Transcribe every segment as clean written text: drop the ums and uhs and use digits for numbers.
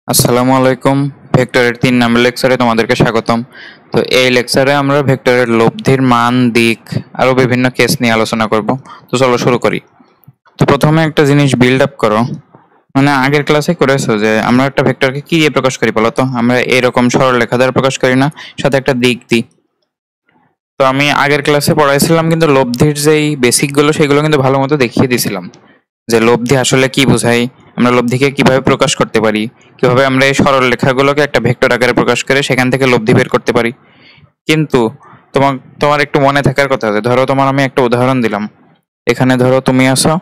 আসসালামু আলাইকুম। ভেক্টরের ৩ নম্বর লেকচারে তোমাদেরকে স্বাগতম। তো এই লেকচারে আমরা ভেক্টরের লব্ধির মান, দিক আরো বিভিন্ন কেস নিয়ে আলোচনা করব। তো চলো শুরু করি। তো প্রথমে একটা জিনিস বিল্ড আপ করো, মানে আগের ক্লাসে করেছো যে আমরা একটা ভেক্টরকে কি দিয়ে প্রকাশ করি বলো তো? আমরা এরকম সরলরেখা দ্বারা প্রকাশ করি না, সাথে একটা দিক দিই। তো আমি আগের ক্লাসে পড়াইছিলাম, কিন্তু লব্ধির যেই বেসিক গুলো সেগুলো কিন্তু ভালো মতো দেখিয়ে দিয়েছিলাম, যে লব্ধি আসলে কি বোঝায়, আমরা লব্ধিকে কিভাবে প্রকাশ করতে পারি, কিভাবে আমরা এই সরল রেখাগুলোকে একটা ভেক্টর আকারে প্রকাশ করে সেখান থেকে লব্ধি বের করতে পারি। কিন্তু তোমার তোমার একটু মনে থাকার কথা আছে, ধরো তোমার আমি একটা উদাহরণ দিলাম। এখানে ধরো তুমি আসো,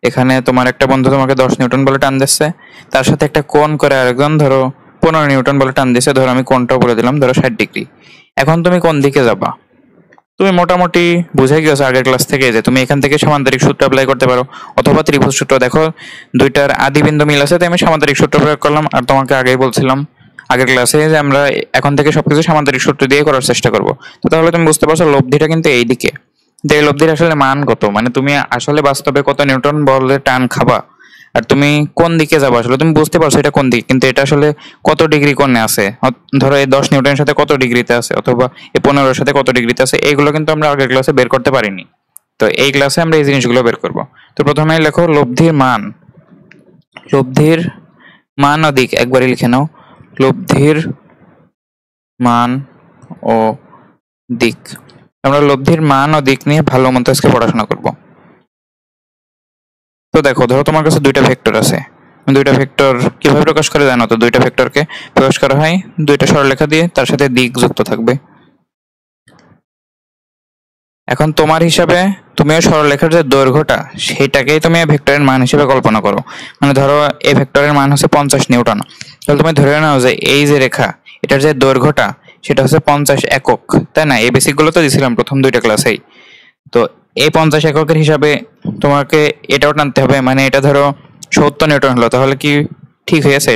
এখানে তোমার একটা বন্ধু তোমাকে 10 নিউটন বলে টান দিচ্ছে, তার সাথে একটা কোণ করে আরেকজন ধরো 15 নিউটন বলে টান দিচ্ছে। ধরো আমি কোণটাও বলে দিলাম, ধরো 60 ডিগ্রি। এখন তুমি কোন দিকে যাবা? তুমি মোটামুটি বুঝে গেছো আগের ক্লাস থেকে যে তুমি এখান থেকে সামান্তরিক সূত্র অ্যাপ্লাই করতে পারো, অথবা ত্রিভুজ সূত্র। দেখো দুইটার আদি বিন্দু মিল আছে, তাই আমি সামান্তরিক সূত্র প্রয়োগ করলাম। আর তোমাকে আগেই বলছিলাম আগের ক্লাসে যে আমরা এখন থেকে সবকিছু সামান্তরিক সূত্র দিয়ে করার চেষ্টা করব। তো তাহলে তুমি বুঝতে পারছো লব্ধিটা কিন্তু এই দিকে, যে এই লব্ধির আসলে মান কত, মানে তুমি আসলে বাস্তবে কত নিউটন বলে টান খাবা, আর তুমি কোন দিকে যাবো আসলে তুমি বুঝতে পারছো এটা কোন দিকে, কিন্তু এটা আসলে কত ডিগ্রি কোণে আছে। ধরো এই 10 নিউটনের সাথে কত ডিগ্রিতে আছে, অথবা এই 15-এর সাথে কত ডিগ্রিতে আছে, এইগুলো কিন্তু আমরা আগের ক্লাসে বের করতে পারিনি। তো এই ক্লাসে আমরা এই জিনিসগুলো বের করব। তো প্রথমে লেখো লব্ধির মান। লব্ধির মান ও দিক একবারই লিখে নাও। লব্ধির মান ও দিক। আমরা লব্ধির মান ও দিক নিয়ে ভালো মতো আজকে পড়াশোনা করব। তো দেখো, ধরো তোমার কাছে দুইটা ভেক্টর আছে। দুইটা ভেক্টর কিভাবে প্রকাশ করে জানো তো? দুইটা ভেক্টরকে প্রকাশ করা হয় দুইটা সরলরেখা দিয়ে, তার সাথে দিক যুক্ত থাকবে। এখন তোমার হিসাবে তুমিও সরলরেখার যে দৈর্ঘ্যটা সেটাকেই তুমি ভেক্টরের মান হিসেবে কল্পনা করো। মানে ধরো এই ভেক্টরের মান হচ্ছে 50 নিউটন। তাহলে তুমি ধরে নাও যে এই যে রেখা, এটার যে দৈর্ঘ্যটা সেটা হচ্ছে 50 একক, তাই না? এই বেসিক গুলো তো দিছিলাম প্রথম দুইটা ক্লাসেই। তো এই 50 এককের হিসাবে তোমাকে এটাও টানতে হবে। মানে এটা ধরো 70 নিউটন হলো, তাহলে কি ঠিক হয়েছে?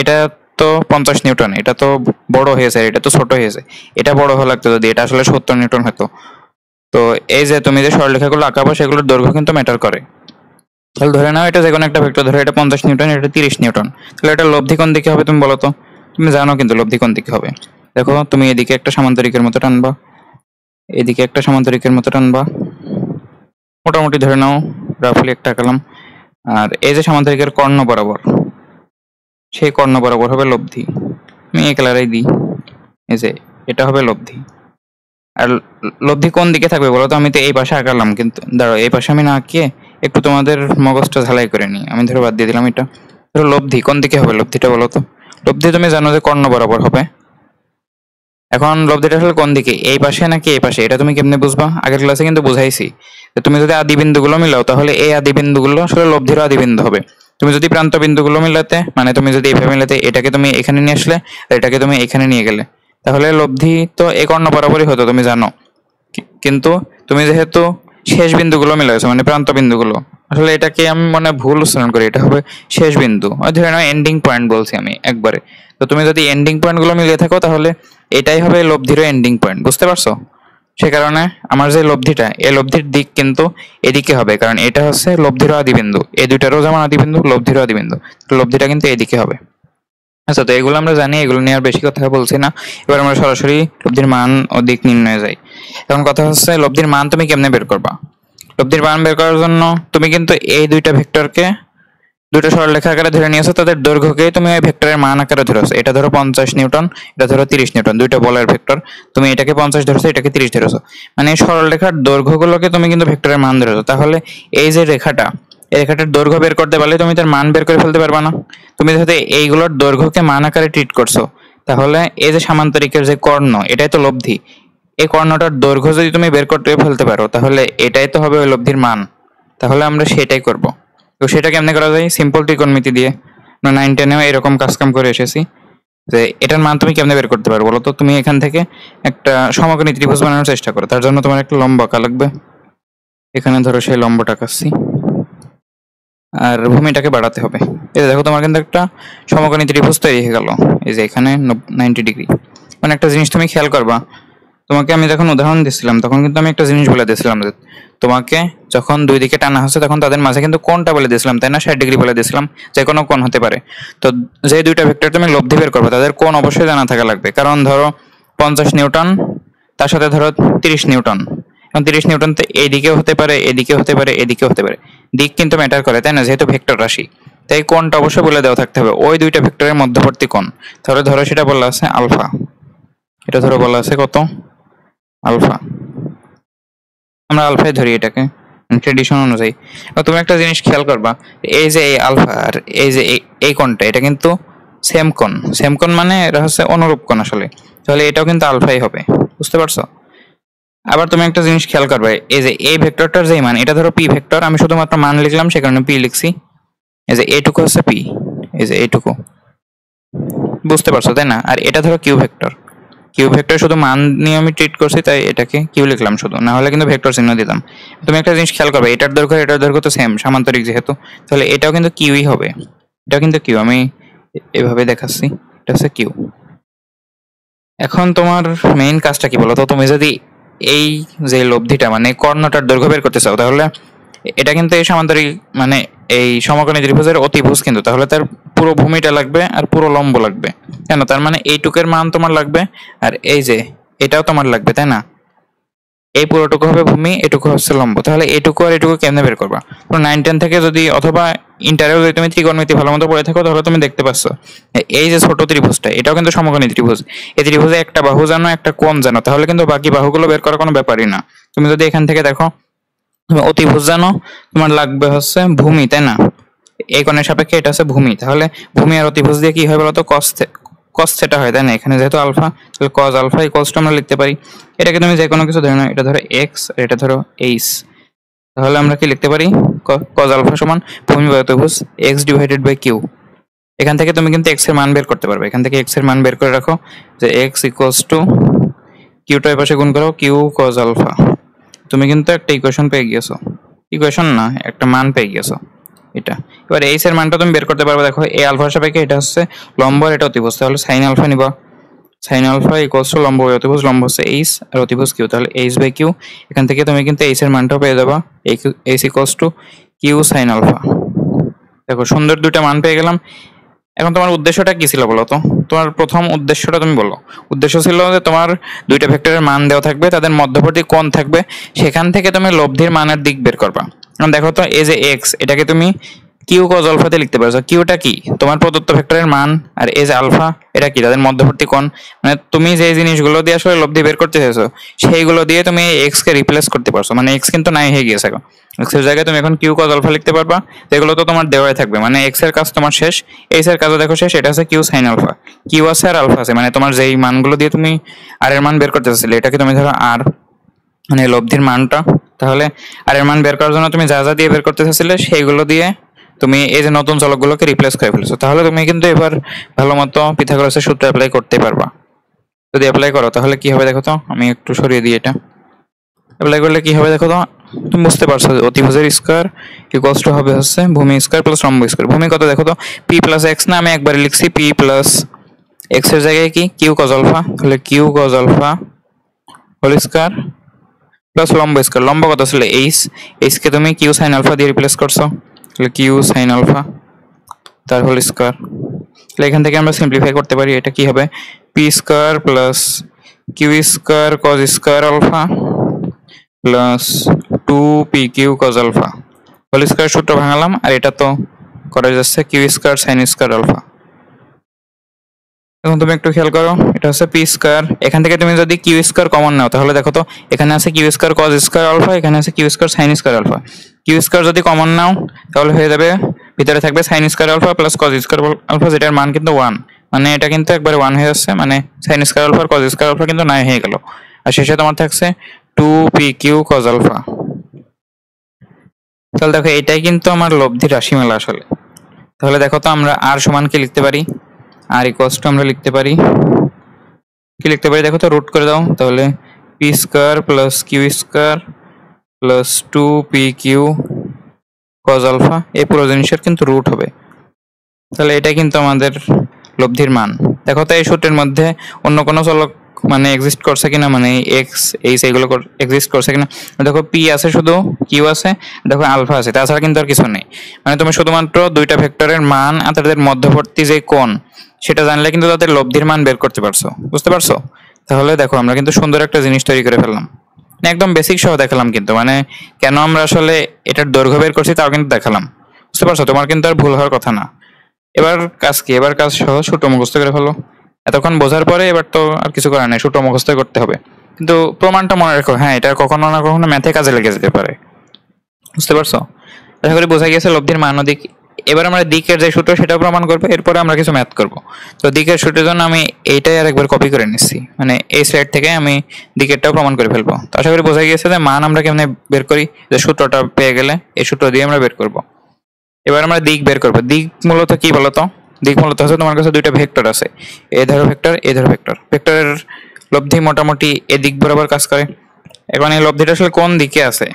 এটা তো 50 নিউটন, এটা তো বড় হয়েছে, এটা তো ছোট হয়েছে। এটা বড় হওয়া লাগতো যদি এটা আসলে 70 নিউটন হতো। তো এই যে তুমি যে সরলরেখাগুলো আঁকাবো সেগুলোর দৈর্ঘ্য কিন্তু ম্যাটার করে। তাহলে ধরে নাও এটা যে কোনো একটা ভেক্টর, ধরো এটা 50 নিউটন, এটা 30 নিউটন। তাহলে এটা লব্ধি কোন দিকে হবে তুমি বলো তো? তুমি জানো কিন্তু লব্ধি কোন দিকে হবে। দেখো তুমি এদিকে একটা সামান্তরিকের মতো টানবা, এদিকে একটা সামান্তরিকের মতো টানবা, মোটামুটি ধরে নাও রাফলি একটা আঁকালাম। আর এই যে সামান্তরিকের কর্ণ বরাবর, সেই কর্ণ বরাবর হবে লব্ধি। আমি এই কালারেই দিই, এই যে এটা হবে লব্ধি। আর লব্ধি কোন দিকে থাকবে বলো তো? আমি তো এই পাশে আঁকালাম, কিন্তু দাঁড়াও এই পাশে আমি না আঁকিয়ে একটু তোমাদের মগজটা ঝালাই করে নিই। আমি ধরো বাদ দিয়ে দিলাম এটা। ধরো লব্ধি কোন দিকে হবে? লব্ধিটা বলো তো? লব্ধি তুমি জানো যে কর্ণ বরাবর হবে। এখন লব্ধিটা আসলে কোন দিকে, এই পাশে নাকি এই পাশে, এটা তুমি কেমনে বুঝবা? আগের ক্লাসে কিন্তু বুঝাইছি যে তুমি যদি আদি বিন্দুগুলো মিলাও তাহলে এই আদি বিন্দুগুলো আসলে লব্ধির আদি বিন্দু হবে। তুমি যদি প্রান্ত বিন্দুগুলো মিলাতে, মানে তুমি যদি এইভাবে মিলাতে, এটাকে তুমি এখানে নিয়ে আসলে আর এটাকে তুমি এখানে নিয়ে গেলে, তাহলে লব্ধি তো এই কর্ণ বরাবরই হতো, তুমি জানো। কিন্তু তুমি যেহেতু শেষ বিন্দুগুলো মিলাইছো, মানে প্রান্ত বিন্দুগুলো, আসলে এটাকে আমি মনে ভুল উচ্চারণ করি, এটা হবে শেষ বিন্দু। ওই ধরে নাও এন্ডিং পয়েন্ট বলছি আমি একবারে। তো তুমি যদি এন্ডিং পয়েন্ট গুলো মিলিয়ে থাকো তাহলে এটাই হবে লব্ধিরও এন্ডিং পয়েন্ট, বুঝতে পারছো? সে কারণে আমার যে লব্ধিটা, এই লব্ধির দিক কিন্তু এদিকে হবে, কারণ এটা হচ্ছে লব্ধিরও আদি বিন্দু। এই দুইটারও যেমন আদি বিন্দু, লব্ধিরও আদি বিন্দু, লব্ধিটা কিন্তু এদিকে হবে। আচ্ছা, তো এগুলো আমরা জানি, এগুলো নিয়ে আর বেশি কথা বলছি না। এবার আমরা সরাসরি লব্ধির মান ও দিক নির্ণয়ে যাই। এখন কথা হচ্ছে লব্ধির মান তুমি কেমনে বের করবা? লব্ধির মান বের করার জন্য তুমি কিন্তু এই দুইটা ভেক্টরকে দুইটা সরলরেখা আকারে ধরে নিয়েছো, তাদের দৈর্ঘ্যকে তুমি ওই ভেক্টরের মান আকারে ধরেছো। এটা ধরো 50 নিউটন, এটা ধরো 30 নিউটন, দুইটা বলের ভেক্টর। তুমি এটাকে 50 ধরেছো, এটাকে 30 ধরেছো, মানে এই সরলরেখার দৈর্ঘ্যগুলোকে তুমি কিন্তু ভেক্টরের মান ধরেছো। তাহলে এই যে রেখাটা, এই রেখাটার দৈর্ঘ্য বের করতে পারলে তুমি তার মান বের করে ফেলতে পারবা না? তুমি যেহেতু এইগুলোর দৈর্ঘ্যকে মান আকারে ট্রিট করছো, তাহলে এই যে সামান্তরিকের যে কর্ণ, এটাই তো লব্ধি। এই কর্ণটার দৈর্ঘ্য যদি তুমি বের করতে ফেলতে পারো তাহলে এটাই তো হবে ওই লব্ধির মান। তাহলে আমরা সেটাই করব। তো সেটা কেমনে করা যায়? সিম্পল ত্রিকোণমিতি দিয়ে। আমরা 9-10-এও এরকম কাজকাম করে এসেছি যে এটার মান তুমি কেমনে বের করতে পারো বলো তো? তুমি এখান থেকে একটা সমকোণী ত্রিভুজ বানানোর চেষ্টা করো। তার জন্য তোমার একটা লম্ব আঁকা লাগবে। এখানে ধরো সেই লম্বটা আঁকাচ্ছি, আর ভূমিটাকে বাড়াতে হবে। এই যে দেখো তোমার কিন্তু একটা সমকোণী ত্রিভুজ তৈরি হয়ে গেল। এই যে এখানে 90 ডিগ্রি। মানে একটা জিনিস তুমি খেয়াল করবা, তোমাকে আমি যখন উদাহরণ দিচ্ছিলাম তখন কিন্তু আমি একটা জিনিস বলে দিয়েছিলাম যে তোমাকে যখন দুই দিকে টানা হচ্ছে তখন তাদের মাঝে কিন্তু কোণটা বলে দিয়েছিলাম, তাই না? 60 ডিগ্রি বলে দিয়েছিলাম, যে কোনো কোণ হতে পারে। তো যে দুইটা ভেক্টর তুমি লব্ধি বের করবে তাদের কোণ অবশ্যই জানা থাকা লাগবে, কারণ ধরো 50 নিউটন তার সাথে ধরো 30 নিউটন, এখন 30 নিউটন তো এদিকেও হতে পারে, এদিকেও হতে পারে, এদিকেও হতে পারে, দিক কিন্তু ম্যাটার করে, তাই না? যেহেতু ভেক্টর রাশি, তাই কোণটা অবশ্যই বলে দেওয়া থাকতে হবে ওই দুইটা ভেক্টরের মধ্যবর্তী কোণ। তাহলে ধরো সেটা বলা আছে আলফা, এটা ধরো বলা আছে কত? আলফা। আমরা আলফাই ধরি এটাকে ট্রেডিশন অনুযায়ী। তুমি একটা জিনিস খেয়াল করবা, এই যে এই আলফা আর এই যে এই কোণটা, এটা কিন্তু সেম কোণ। সেম কোণ মানে এটা হচ্ছে অনুরূপ কোণ আসলে, তাহলে এটাও কিন্তু আলফাই হবে, বুঝতে পারছো? আবার তুমি একটা জিনিস খেয়াল করবে, এই যে এই ভেক্টরটার যে মান, এটা ধরো পি ভেক্টর, আমি শুধুমাত্র মান লিখলাম সে কারণে পি লিখছি। এই যে এইটুকু হচ্ছে পি, এই যে এইটুকু, বুঝতে পারছো তাই না? আর এটা ধরো কিউ ভেক্টর, কিউ ভেক্টর শুধু মান নিয়ে আমি ট্রিট করছি তাই এটাকে কিউ লিখলাম শুধু, না হলে কিন্তু ভেক্টর চিহ্ন দিতাম। তুমি একটা জিনিস খেয়াল করবে, এটার দৈর্ঘ্য তো সেম, সামান্তরিক যেহেতু, তাহলে এটাও কিন্তু কিউই হবে। এটাও কিন্তু কিউ, আমি এভাবে দেখাচ্ছি, এটা হচ্ছে কিউ। এখন তোমার মেইন কাজটা কি বলো তো? তুমি যদি এই যে লব্ধিটা মানে কর্ণটার দৈর্ঘ্য বের করতে চাও, তাহলে এটা কিন্তু এই সামান্তরিক মানে এই সমকোণী ত্রিভুজের অতিভুজ, কিন্তু তাহলে তার পুরো ভূমিটা লাগবে আর পুরো লম্ব লাগবে, কেন? তার মানে এইটুকের মান তোমার লাগবে আর এই যে এটাও তোমার লাগবে, তাই না? এই পুরোটুকু হবে ভূমি, এটুকু হচ্ছে লম্ব, তাহলে এটুকু আর এটুকু কেমনে বের করবা? তো 9-10 থেকে যদি অথবা ইন্টারেও যদি তুমি ত্রিকোণমিতি ভালো মতো পড়ে থাকো, তাহলে তুমি দেখতে পাচ্ছ এই যে ছোট ত্রিভুজটা, এটাও কিন্তু সমকোণী ত্রিভুজ। এই ত্রিভুজে একটা বাহু জানো, একটা কোণ জানো, তাহলে কিন্তু বাকি বাহুগুলো বের করার কোনো ব্যাপারই না। তুমি যদি এখান থেকে দেখো, তুমি অতিভুজ জানো, তোমার লাগবে হচ্ছে ভূমি, তাই না? এই কোণের সাপেক্ষে এটা হচ্ছে ভূমি, তাহলে ভূমি আর অতিভুজ দিয়ে কি হয় বলতো? কস থিটা হয়, তাই না? এখানে যেহেতু আলফা, তাহলে কজ আলফা ইকুয়ালস টু আমরা লিখতে পারি। এটাকে তুমি যে কোনো কিছু ধরে নাও, এটা ধরো এক্স আর এটা ধরো এইচ, তাহলে আমরা কি লিখতে পারি? কজ আলফা সমান ভূমি বাই অতিভুজ এক্স ডিভাইডেড বাই কিউ। এখান থেকে তুমি কিন্তু এক্স এর মান বের করতে পারবে, এখান থেকে এক্স এর মান বের করে রাখো, যে এক্স ইকুয়ালস টু কিউটা এর পাশে গুণ করো, কিউ কজ আলফা। তুমি কিন্তু একটা ইকুয়েশন পেয়ে গিয়েছো, ইকুয়েশন না, একটা মান পেয়ে গিয়েছো এটা। এবার এইচ এর মানটা তুমি বের করতে পারবে, দেখো এই আলফার সাপেক্ষে এটা হচ্ছে লম্ব আর এটা অতিভুজ, তাহলে সাইন আলফা নিবা, সাইন আলফা ইকুয়ালস টু লম্ব বাই অতিভুজ, লম্ব হচ্ছে এইচ আর অতিভুজ কিউ, তাহলে এইচ বাই কিউ। এখান থেকে তুমি কিন্তু এইচ এর মানটাও পেয়ে যাবা, h equals to q sine alpha. দেখো সুন্দর দুইটা মান পেয়ে গেলাম। এখন তোমার উদ্দেশ্যটা কি ছিল বলো তো? তোমার প্রথম উদ্দেশ্যটা তুমি বলো। উদ্দেশ্য ছিল যে তোমার দুইটা ভেক্টরের মান দেওয়া থাকবে, তাদের মধ্যবর্তী কোণ থাকবে, সেখান থেকে তুমি লব্ধির মানের দিক বের করবা। এখন দেখো তো, এই যে এক্স, এটাকে তুমি কিউ কজ আলফাতে লিখতে পারছো। কিউটা কি? তোমার প্রদত্ত ভেক্টরের মান, আর এই যে আলফা, এটা কি? তাদের মধ্যবর্তী কোণ। মানে তুমি যে জিনিসগুলো দিয়ে আসলে লব্ধি বের করতে চাইছো, সেইগুলো দিয়ে তুমি এক্স কে রিপ্লেস করতে পারছো, মানে এক্স কিন্তু নাই হয়ে গিয়েছে। এক্স এর জায়গায় তুমি এখন কিউ কজ আলফা লিখতে পারবা, যেগুলো তো তোমার দেওয়াই থাকবে, মানে এক্স এর কাজ তোমার শেষ, এইচ এর কাজও দেখো শেষ। এটা হচ্ছে কিউ সাইন আলফা, কিউ আছে আর আলফা আছে, মানে তোমার যেই মানগুলো দিয়ে তুমি আর এর মান বের করতে চাচ্ছিলে, এটাকে তুমি ধরো আর, মানে লব্ধির মানটা। তাহলে আর এর মান বের করার জন্য তুমি যা যা দিয়ে বের করতে চাচ্ছিলে সেইগুলো দিয়ে তুমি এই যে নতুন চলকগুলোকে রিপ্লেস করে ফেলেছো, তাহলে তুমি কিন্তু এবার ভালো মতো পিথাগোরাসের সূত্র অ্যাপ্লাই করতে পারবা। যদি অ্যাপ্লাই করো তাহলে কি হবে দেখো তো, আমি একটু সরিয়ে দিই এটা। অ্যাপ্লাই করলে কি হবে দেখো তো, তুমি বুঝতে পারছো যে অতিভুজের স্কয়ার ইকুয়ালস টু হবে হচ্ছে ভূমি স্কয়ার প্লাস লম্ব স্কয়ার। ভূমি কত দেখো তো, পি প্লাস এক্স না, আমি একবারে লিখছি পি প্লাস এক্স এর জায়গায় কি কিউ কজ আলফা, তাহলে q cos alpha whole square plus লম্ব স্কয়ার। লম্ব কত ছিল এইচ, এইচ কে তুমি কিউ সাইন আলফা দিয়ে রিপ্লেস করছো, তাহলে কিউ সাইন আলফা তার হোল স্কয়ার। তাহলে এখান থেকে আমরা সিম্পলিফাই করতে পারি, এটা কি হবে? P square plus Q square cos square alpha plus 2pq cos alpha whole square সূত্র ভাঙালাম, আর এটা তো করা যাচ্ছে q square sine square alpha. এখন তুমি একটু খেয়াল করো, এটা হচ্ছে পি স্কয়ার, এখান থেকে তুমি যদি কিউ স্কয়ার কমন নাও, তাহলে দেখো তো এখানে আছে q square cos square alpha, এখানে আছে q square sine square alpha. Q square যদি কমন নাও তাহলে হয়ে যাবে, ভিতরে থাকবে sine square alpha plus cos square alpha, যেটার মান কিন্তু 1, মানে এটা কিন্তু একবারে 1 হয়ে যাচ্ছে, মানে সাইন স্কয়ার আলফা আর কজ স্কয়ার আলফা কিন্তু নাই হয়ে গেল। আর শেষে তোমার থাকছে 2pq cos আলফা। তাহলে দেখো এটাই কিন্তু আমার লব্ধি রাশিমালা আসলে। তাহলে দেখো তো আমরা আর সমান কি লিখতে পারি? আর ইকুয়ালস টু আমরা লিখতে পারি কি লিখতে পারি দেখো তো, রুট করে দাও, তাহলে p square plus Q square plus 2pq cos alpha, এই পুরো জিনিসের কিন্তু রুট হবে। তাহলে এটা কিন্তু আমাদের লব্ধির মান। দেখো তো এই সূত্রের মধ্যে অন্য কোনো চলক মানে এক্সিস্ট করছে কিনা, মানে এক্স এইচ এইগুলো এক্সিস্ট করছে কিনা। দেখো পি আছে, শুধু কিউ আছে, দেখো আলফা আছে, তাছাড়া কিন্তু আর কিছু নেই। মানে তুমি শুধুমাত্র দুইটা ভেক্টরের মান আর তাদের মধ্যবর্তী যে কোণ সেটা জানলে কিন্তু তাদের লব্ধির মান বের করতে পারছো, বুঝতে পারছো? তাহলে দেখো আমরা কিন্তু সুন্দর একটা জিনিস তৈরি করে ফেললাম, একদম বেসিক সহ দেখালাম কিন্তু, মানে কেন আমরা আসলে এটার দৈর্ঘ্য বের করছি তাও কিন্তু দেখালাম, বুঝতে পারছো? তোমার কিন্তু আর ভুল হওয়ার কথা না। এবার কাজ কি, এবার কাজ সহ ছোট মুখস্থ করে ফেলো। এতক্ষণ বোঝার পরে এবার তো আর কিছু করার নেই, ছোট মুখস্থ করতে হবে, কিন্তু প্রমাণটা মনে রাখো। হ্যাঁ, এটা কখনো না কখনো ম্যাথে কাজে লেগে যেতে পারে, বুঝতে পারছো? আশা করি বোঝা গেছে লব্ধির মান ও দিক। এবার আমরা দিকের যে সূত্র সেটা প্রমাণ করবো, এরপরে আমরা কিছু ম্যাথ করব। তো দিকের সূত্রের জন্য আমি এইটাই আরেকবার কপি করে নিচ্ছি, মানে এই সাইড থেকে আমি দিকেরটাও প্রমাণ করে ফেলবো। তো আশা করি বোঝা গেছে যে মান আমরা কেমনে বের করি, যে সূত্রটা পেয়ে গেলে এই সূত্র দিয়ে আমরা বের করব। এবার আমরা দিক বের করবো। দিক মূলত কি বলতো? দিক মূলত হচ্ছে তোমার কাছে দুইটা ভেক্টর আছে, এ ধরো ভেক্টর, এ ধরো ভেক্টর। ভেক্টরের লব্ধি মোটামুটি এদিক বরাবর কাজ করে। এখন এই লব্ধিটা আসলে কোন দিকে আছে?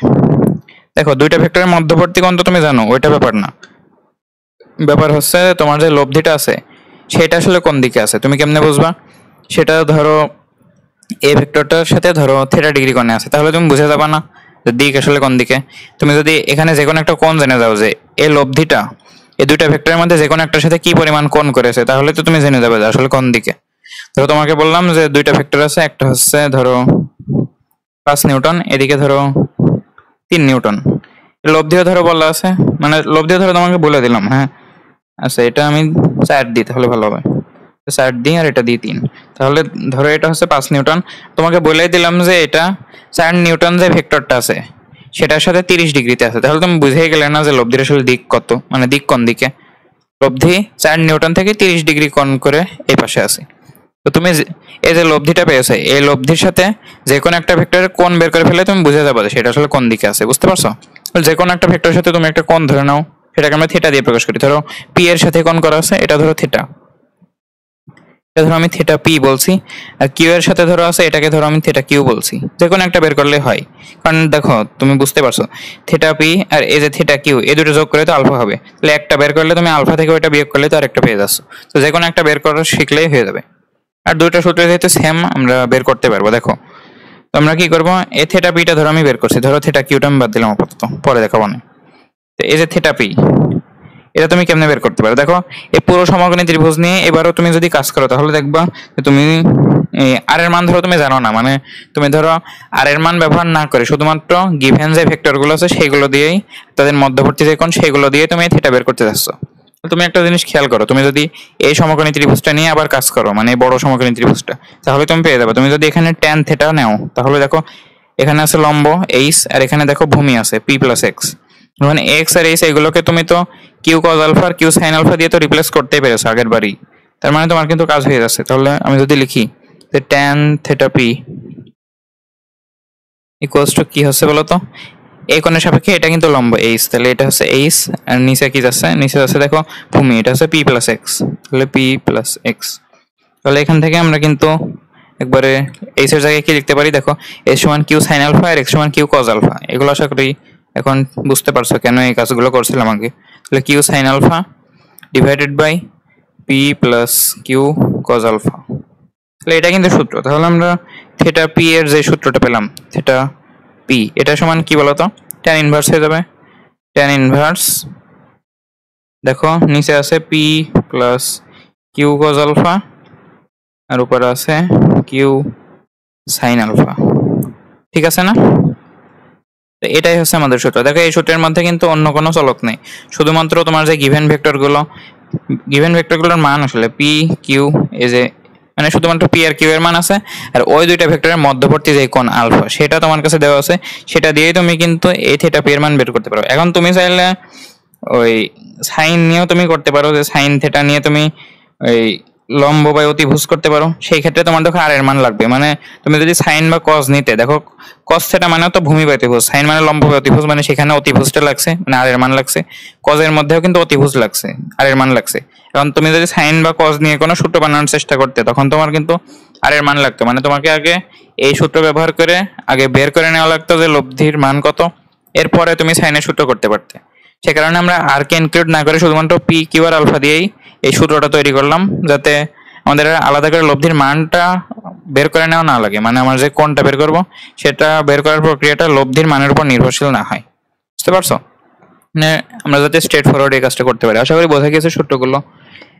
দেখো দুইটা ভেক্টরের মধ্যবর্তী কোণ তো তুমি জানো, ওইটা ব্যাপার না। ব্যাপার হচ্ছে তোমার যে লব্ধিটা আছে সেটা আসলে কোন দিকে আছে, তুমি কেমনে বুঝবা? সেটা ধরো এই ভেক্টরটার সাথে ধরো থিটা ডিগ্রি কোণে আছে, তাহলে তুমি বুঝে যাবা না যে দিক আসলে কোন দিকে। তুমি যদি এখানে যে কোনো একটা কোণ জেনে যাও যে এই লব্ধিটা এই দুইটা ভেক্টরের মধ্যে যে কোনো একটার সাথে কি পরিমাণ কোণ করেছে, তাহলে তো তুমি জেনে যাবে যে আসলে কোন দিকে। ধরো তোমাকে বললাম যে দুইটা ভেক্টর আছে, একটা হচ্ছে ধরো 5 নিউটন, এদিকে ধরো 3 নিউটন। লব্ধিও ধরো বলা আছে, মানে লব্ধিও ধরো তোমাকে বলে দিলাম। হ্যাঁ আচ্ছা, এটা আমি 4 দিই তাহলে ভালো হবে। 4 দিই আর এটা দিই 3, তাহলে ধরো এটা হচ্ছে 5 নিউটন। তোমাকে বলেই দিলাম যে এটা 4 নিউটন যে ভেক্টরটা আছে সেটার সাথে 30 ডিগ্রিতে আছে, তাহলে তুমি বুঝেই গেলে না যে লব্ধির আসলে দিক কত, মানে দিক কোন দিকে। লব্ধি 4 নিউটন থেকে 30 ডিগ্রি কোণ করে এই পাশে আছে। তো তুমি এই যে লব্ধিটা পেয়েছো, এই লব্ধির সাথে যে কোনো একটা ভেক্টরের কোণ বের করে ফেলে তুমি বুঝে যাবে সেটা আসলে কোন দিকে আছে, বুঝতে পারছো? যে কোনো একটা ভেক্টরের সাথে তুমি একটা কোণ ধরে নাও, সেটাকে আমরা থিটা দিয়ে প্রকাশ করি। ধরো পি এর সাথে কোণ করা আছে, এটা ধরো থিটা, এটা ধরো আমি থিটা পি বলছি। আর কিউ এর সাথে ধরো আছে, এটাকে ধরো আমি থিটা কিউ বলছি। যে কোনো একটা বের করলে হয়, কারণ দেখো তুমি বুঝতে পারছো থিটা পি আর এই যে থিটা কিউ এই দুটো যোগ করে তো আলফা হবে, তাহলে একটা বের করলে তুমি আলফা থেকে ওইটা বিয়োগ করলে তো আরেকটা পেয়ে যাচ্ছ। তো যে কোনো একটা বের করা শিখলেই হয়ে যাবে। আর দুইটা সূত্র যেহেতু সেম আমরা বের করতে পারবো। দেখো তো আমরা কি করবো, এ থিটা পিটা ধরো আমি বের করছি, ধরো থিটা কিউটা আমি বাদ দিলাম আপাতত, পরে দেখাবো না। তো এই যে থিটা পি, এটা তুমি কেমনে বের করতে পারো? দেখো এই পুরো সমকোণী ত্রিভুজ নিয়ে এবারও তুমি যদি কাজ করো তাহলে দেখবা যে তুমি আর এর মান ধরো তুমি জানো না, মানে তুমি ধরো আর এর মান ব্যবহার না করে শুধুমাত্র গিভেন যে ভেক্টরগুলো আছে সেগুলো দিয়েই, তাদের মধ্যবর্তী যে কোণ সেগুলো দিয়ে তুমি থিটা বের করতে যাচ্ছ। তুমি একটা জিনিস খেয়াল করো, তুমি যদি এই সমকোণী ত্রিভুজটা নিয়ে আবার কাজ করো, মানে বড় সমকোণী ত্রিভুজটা, তাহলে তুমি পেয়ে যাবে। তুমি যদি এখানে ট্যান থিটা নাও তাহলে দেখো এখানে আছে লম্ব এইচ আর এখানে দেখো ভূমি আছে পি প্লাস এক্স। মানে এক্স আর এইচ এগুলোকে তুমি তো কিউ কজ আলফা আর কিউ সাইন আলফা দিয়ে তো রিপ্লেস করতেই পেরেছো আগের বারই, তার মানে তোমার কিন্তু কাজ হয়ে যাচ্ছে। তাহলে আমি যদি লিখি যে tan theta P equals to কি হচ্ছে বলতো, এই কোণের সাপেক্ষে এটা কিন্তু লম্ব এইচ, তাহলে এটা হচ্ছে এইচ আর নিচে কি যাচ্ছে, নিচে যাচ্ছে দেখো ভূমি, এটা হচ্ছে পি প্লাস এক্স, তাহলে পি প্লাস এক্স। তাহলে এখান থেকে আমরা কিন্তু একবারে এইচ এর জায়গায় কি লিখতে পারি, দেখো এস সমান কিউ সাইন আলফা আর এক্স সমান কিউ কজ আলফা। এগুলো আশা করি এখন বুঝতে পারছো কেন এই কাজগুলো করছিলাম আগে। তাহলে q sine alpha divided by p plus Q cos alpha, তাহলে এটা কিন্তু সূত্র। তাহলে আমরা থিটা পি এর যে সূত্রটা পেলাম থিটা পি, এটা সমান কি বলতো, ট্যান ইনভার্স হয়ে যাবে। ট্যান ইনভার্স দেখো নিচে আছে P plus Q cos alpha আর উপরে আছে কিউ সাইন আলফা, ঠিক আছে না? এটাই হচ্ছে আমাদের সূত্র। দেখো এই সূত্রের মধ্যে কিন্তু অন্য কোনো চলক নেই, শুধুমাত্র তোমার যে গিভেন ভেক্টরগুলোর মান আসলে পি কিউ, এই যে মানে শুধুমাত্র পি আর কিউ এর মান আছে, আর ওই দুইটা ভেক্টরের মধ্যবর্তী যে কোণ আলফা সেটা তোমার কাছে দেওয়া আছে, সেটা দিয়েই তুমি কিন্তু এই থিটা পি এর মান বের করতে পারো। এখন তুমি চাইলে ওই সাইন নিয়েও তুমি করতে পারো, যে সাইন থিটা নিয়ে তুমি ওই লম্ব বা অতিভুজ করতে পারো। সেই ক্ষেত্রে তোমার দেখো আর এর মান লাগবে, মানে তুমি যদি সাইন বা কজ নিতে, দেখো কজ থিটা মানে তো ভূমি বা অতিভুজ, সাইন মানে লম্ব বা অতিভুজ, মানে সেখানে অতিভুজটা লাগছে মানে আর এর মান লাগছে, কজের মধ্যেও কিন্তু অতিভুজ লাগছে আর এর মান লাগছে। এখন তুমি যদি সাইন বা কজ নিয়ে কোনো সূত্র বানানোর চেষ্টা করতে তখন তোমার কিন্তু আর এর মান লাগতো, মানে তোমাকে আগে এই সূত্র ব্যবহার করে আগে বের করে নেওয়া লাগতো যে লব্ধির মান কত, এরপরে তুমি সাইনের সূত্র করতে পারতে। সে কারণে আমরা আর কে ইনক্লুড না করে শুধুমাত্র পি কিউ আর আলফা দিয়েই এই সূত্রটা তৈরি করলাম, যাতে আমাদের আলাদা করে লব্ধির মানটা বের করে নেওয়া না লাগে, মানে আমার যে কোণটা বের করব সেটা বের করার প্রক্রিয়াটা লব্ধির মানের উপর নির্ভরশীল না হয়। বুঝতে পারছো? মানে আমরা যাতে স্ট্রেট ফরওয়ার্ড এই কাজটা করতে পারি। আশা করি বোঝা গেছে সূত্রগুলো।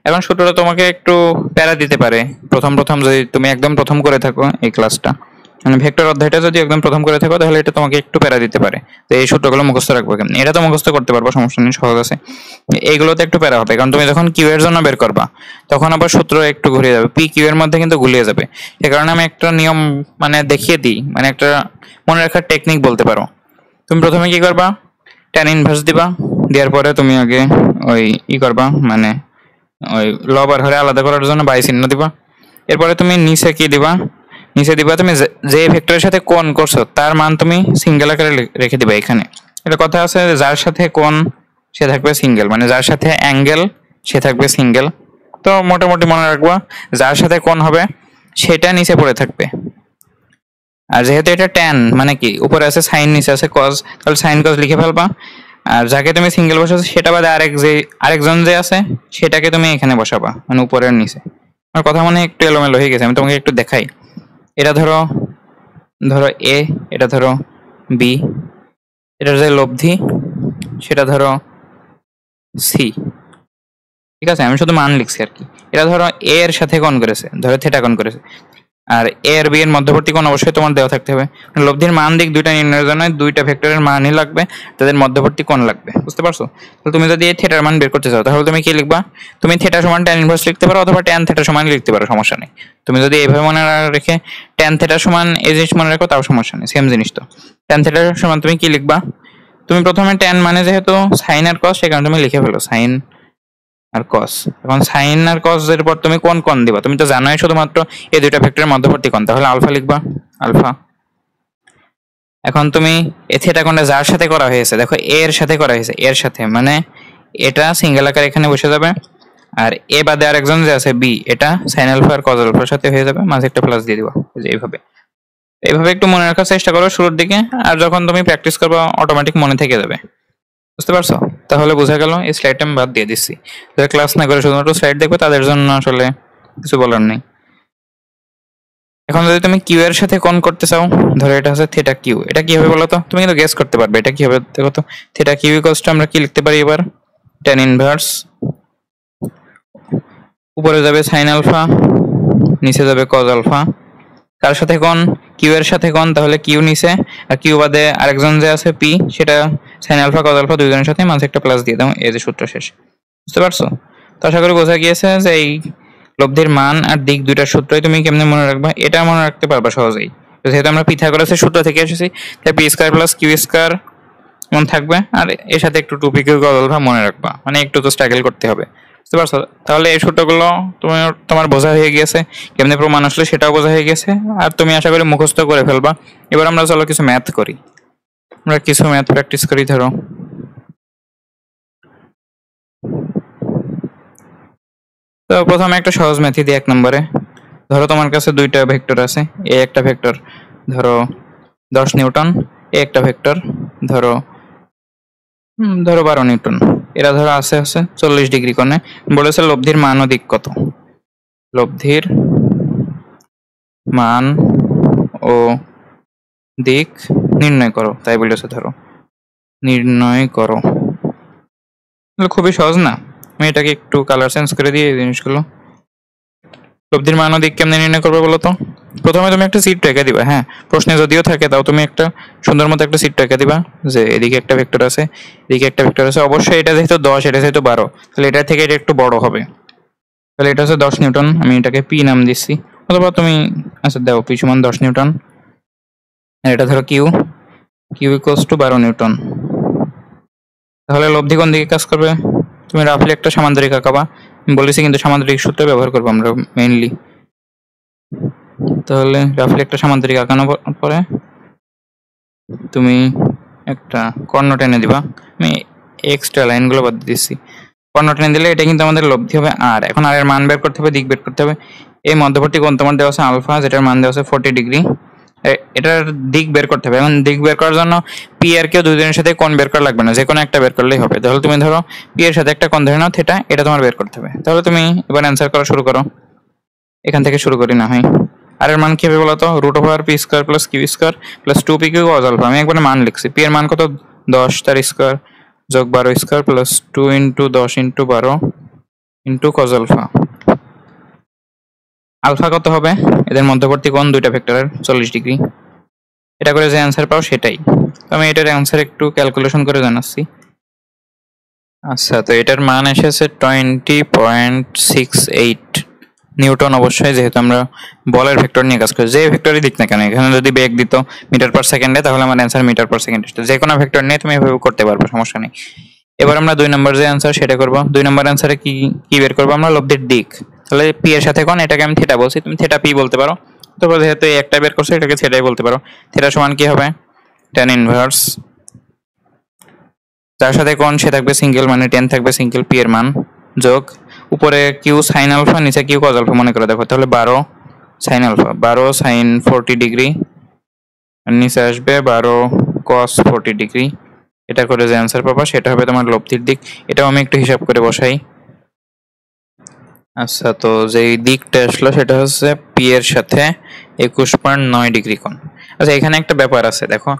এখন সূত্রটা তোমাকে একটু প্যারা দিতে পারে প্রথম প্রথম, যদি তুমি একদম প্রথম করে থাকো এই ক্লাসটা, মানে ভেক্টর অধ্যায়টা যদি একদম প্রথম করে থাকো তাহলে এটা তোমাকে একটু প্যারা দিতে পারে। তো এই সূত্রগুলো মুখস্থ রাখবো কেমন, এটা তো মুখস্থ করতে পারবো, সমস্যা নেই, সহজ আছে। এইগুলোতে একটু প্যারা হবে, কারণ তুমি যখন কিউ এর জন্য বের করবা তখন আবার সূত্র একটু ঘুরিয়ে যাবে, পি কিউ এর মধ্যে কিন্তু গুলিয়ে যাবে। সে কারণে আমি একটা নিয়ম মানে দেখিয়ে দিই, মানে একটা মনে রাখার টেকনিক বলতে পারো। তুমি প্রথমে কি করবা, ট্যান ইনভার্স দিবা, দেওয়ার পরে তুমি আগে ওই করবা, মানে ওই লব আর হরে আলাদা করার জন্য বাই চিহ্ন দিবা। এরপরে তুমি নিচে কি দিবা, নিচে দিবা তুমি যে ভেক্টরের সাথে কোণ করছো তার মান তুমি সিঙ্গেল আকারে রেখে দিবা। এখানে এটা কথা আছে, যার সাথে কোণ সে থাকবে সিঙ্গেল, মানে যার সাথে অ্যাঙ্গেল সে থাকবে সিঙ্গেল। তো মোটামুটি মনে রাখবা যার সাথে কোণ হবে সেটা নিচে পড়ে থাকবে। আর যেহেতু এটা ট্যান মানে কি উপরে আছে সাইন নিচে আছে কজ, তাহলে সাইন কজ লিখে ফেলবা। আর যাকে তুমি সিঙ্গেল বসাছো সেটা বাদে আরেকজন যে আছে সেটাকে তুমি এখানে বসাবা, মানে উপরের নিচে। আমার কথা মনে একটু এলোমেলো হয়ে গেছে, আমি তোমাকে একটু দেখাই। এটা ধরো এ, এটা ধরো বি, এটার যে লব্ধি সেটা ধরো সি। ঠিক আছে, আমি শুধু মান লিখছি আর কি। এটা ধরো এ এর সাথে কোণ করেছে, ধরো থিটা কোণ করেছে, আর এ আর বি এর মধ্যবর্তী কোণ অবশ্যই তোমার দেওয়া থাকতে হবে। লব্ধির মান দিক দুইটা নির্ণয়ের জন্য দুইটা ভেক্টরের মানই লাগবে, তাদের মধ্যবর্তী কোণ লাগবে। বুঝতে পারছো? তো তুমি যদি এই থিটার মান বের করতে চাও তাহলে তুমি কি লিখবা, তুমি থিটা সমান ট্যান ইনভার্স লিখতে পারো অথবা ট্যান থিটা সমান লিখতে পারো, সমস্যা নেই। তুমি যদি এইভাবে মনে রেখে ট্যান থিটা সমান এই জিনিস মনে রাখো তাও সমস্যা নেই, সেম জিনিস তো। ট্যান থিটা সমান তুমি কি লিখবা, তুমি প্রথমে ট্যান মানে যেহেতু সাইন আর কস সেখানে তুমি লিখে ফেলো সাইন আর কস। এখন সাইন আর কস এর পর তুমি কোন কোণ দিবা, তুমি তো জানোই শুধুমাত্র এই দুইটা ভেক্টরের মধ্যবর্তী কোণ, তাহলে আলফা লিখবা, আলফা। এখন তুমি এই থিটা কোণটা যার সাথে করা হয়েছে, দেখো এ এর সাথে করা হয়েছে, এর সাথে মানে এটা সিঙ্গেল আকার এখানে বসে যাবে, আর এ বাদে আরেকজন যে আছে বি, এটা সাইন আলফা আর কজ আলফার সাথে হয়ে যাবে, মাঝে একটা প্লাস দিয়ে দিবা। এইভাবে এইভাবে একটু মনে রাখার চেষ্টা করো শুরুর দিকে, আর যখন তুমি প্র্যাকটিস করবা অটোমেটিক মনে থেকে যাবে। বুঝতে পারছো? তাহলে বোঝা গেল। এই স্লাইডটা আমি বাদ দিয়ে দিচ্ছি, যারা ক্লাস না করে শুধুমাত্র স্লাইড দেখবে তাদের জন্য আসলে কিছু বলার নেই। এখন যদি তুমি কিউ এর সাথে কোণ করতে চাও, ধরো এটা হচ্ছে থিটা কিউ, এটা কি হবে বলো তো? তুমি কিন্তু গেস করতে পারবে এটা কি হবে। দেখো তো, থিটা কিউ ইকুয়ালস টু আমরা কি লিখতে পারি এবার, ট্যান ইনভার্স, উপরে যাবে সাইন আলফা, নিচে যাবে কজ আলফা। কার সাথে কোণ? কিউ এর সাথে কোণ, তাহলে কিউ নিচে, আর কিউ বাদে আরেকজন যে আছে পি, সেটা সাইন আলফা কজ আলফা দুইজনের সাথে মাঝে একটা প্লাস দিয়ে দাও, এই যে সূত্র শেষ। বুঝতে পারছো? তো আশা করি বোঝা গিয়েছে যে এই লব্ধির মান আর দিক দুইটার সূত্রই তুমি কেমনে মনে রাখবা, এটা মনে রাখতে পারবা সহজেই। যেহেতু আমরা পিথাগোরাসের সূত্র থেকে এসেছি, তাই p square plus Q square মনে থাকবে, আর এর সাথে একটু two p Q cos alpha মনে রাখবা, মানে একটু তো স্ট্রাগল করতে হবে। বুঝতে পারছো? তাহলে এই সূত্রগুলো তোমার বোঝা হয়ে গিয়েছে, কেমনে প্রমাণ আসলে সেটাও বোঝা হয়ে গেছে, আর তুমি আশা করি মুখস্থ করে ফেলবা। এবার আমরা চলো কিছু ম্যাথ করি, আমরা কিছু ম্যাথ প্র্যাকটিস করি। ধরো তো প্রথমে একটা সহজ ম্যাথই দিই 1 নম্বরে। ধরো তোমার কাছে দুইটা ভেক্টর আছে, এ একটা ভেক্টর ধরো 10 নিউটন, এ একটা ভেক্টর ধরো 12 নিউটন। এরা ধরো আছে 40 ডিগ্রি কোণে। বলেছে লব্ধির মান ও দিক কত, লব্ধির মান ও দিক নির্ণয় করো, তাই বলেছে। ধরো নির্ণয় করো, খুবই সহজ না? আমি এটাকে একটু কালার চেঞ্জ করে দিই এই জিনিসগুলো। লব্ধির মান ও দিক কেমনে নির্ণয় করবে বলো তো? প্রথমে তুমি একটা সিট রেখে দিবা, হ্যাঁ প্রশ্নে যদিও থাকে তাও তুমি একটা সুন্দর মতো একটা সিট রেখে দিবা, যে এদিকে একটা ভেক্টর আছে, এদিকে একটা ভেক্টর আছে। অবশ্যই এটা যেহেতু 10, এটা যেহেতু 12, তাহলে এটার থেকে এটা একটু বড় হবে। তাহলে এটা হচ্ছে 10 নিউটন, আমি এটাকে পি নাম দিচ্ছি, অথবা তুমি আচ্ছা দাও পি সমান 10 নিউটন। আর এটা ধরো q, q equals to 12 newton. তাহলে লব্ধি কোন দিকে কাজ করবে? তুমি রাফলি একটা সামান্তরিক আঁকাবা, আমি বলেছি কিন্তু সামান্তরিক সূত্র ব্যবহার করবো আমরা মেইনলি। তাহলে রাফলি একটা সামান্তরিক আঁকানোর পরে তুমি একটা কর্ণ টেনে দিবা, আমি এক্সট্রা লাইনগুলো বাদ দিচ্ছি। কর্ণ টেনে দিলে এটা কিন্তু আমাদের লব্ধি হবে আর। এখন আর এর মান বের করতে হবে, দিক বের করতে হবে। এই মধ্যবর্তী কোণ তোমার দেওয়া আছে আলফা, যেটার মান দেওয়া আছে 40 ডিগ্রি। এটার দিক বের করতে হবে। এখন দিক বের করার জন্য পি আর কেউ দুইজনের সাথে কোণ বের করা লাগবে না, যে কোনো একটা বের করলেই হবে। তাহলে তুমি ধরো পি এর সাথে একটা কোণ ধরে নাও থিটা, এটা তোমার বের করতে হবে। তাহলে তুমি এবার অ্যান্সার করা শুরু করো, এখান থেকে শুরু করি না হয়। আর এর মান কি হবে বলতো, √p² plus q² plus 2p q cos alpha. আমি একবার মান লিখছি, p এর মান কত 10 তার স্কয়ার যোগ 12² প্লাস 2 × 10 × 12 × cos আলফা। আলফা কত হবে, এদের মধ্যবর্তী কোণ দুইটা ভেক্টরের 40 ডিগ্রি। এটা করে যে অ্যান্সার পাও সেটাই। তো আমি এটার অ্যান্সার একটু ক্যালকুলেশন করে জানাচ্ছি। আচ্ছা, তো এটার মান এসেছে 20.68 নিউটন। অবশ্যই যেহেতু আমরা বলের ভেক্টর নিয়ে কাজ করি, যে ভেক্টরই দিক না কেন, এখানে যদি বেগ দিত মিটার/সেকেন্ডে তাহলে আমার অ্যান্সার মিটার/সেকেন্ড আসতো। যে কোনো ভেক্টর নিয়ে তুমি এভাবে করতে পারবে, সমস্যা নেই। এবার আমরা 2 নম্বর যে অ্যান্সার সেটা করব। 2 নম্বর অ্যান্সারে কি কি বের করব আমরা, লব্ধির দিক। তাহলে পি এর সাথে কোণ, এটাকে আমি থিটা বলছি, তুমি থিটা পি বলতে পারো। তারপর যেহেতু এই একটা বের করছো, এটাকে থিটাই বলতে পারো। থিটা সমান কি হবে, tan ইনভার্স, যার সাথে কোণ সে থাকবে সিঙ্গেল, মানে tan থাকবে সিঙ্গেল, পি এর মান যোগ উপরে কিউ সাইন আলফা, নিচে কিউ কজ আলফা মনে করে দেখো। তাহলে 12 সাইন আলফা, 12 সাইন 40 ডিগ্রি, আর নিচে আসবে 12 কস 40 ডিগ্রি। এটা করে যে অ্যান্সার পাবা সেটা হবে তোমার লব্ধির দিক। এটাও আমি একটু হিসাব করে বসাই। আচ্ছা, তো যেই দিকটা আসলো সেটা হচ্ছে পি এর সাথে 21.9 ডিগ্রি কোণ। আচ্ছা, এখানে একটা ব্যাপার আছে দেখো,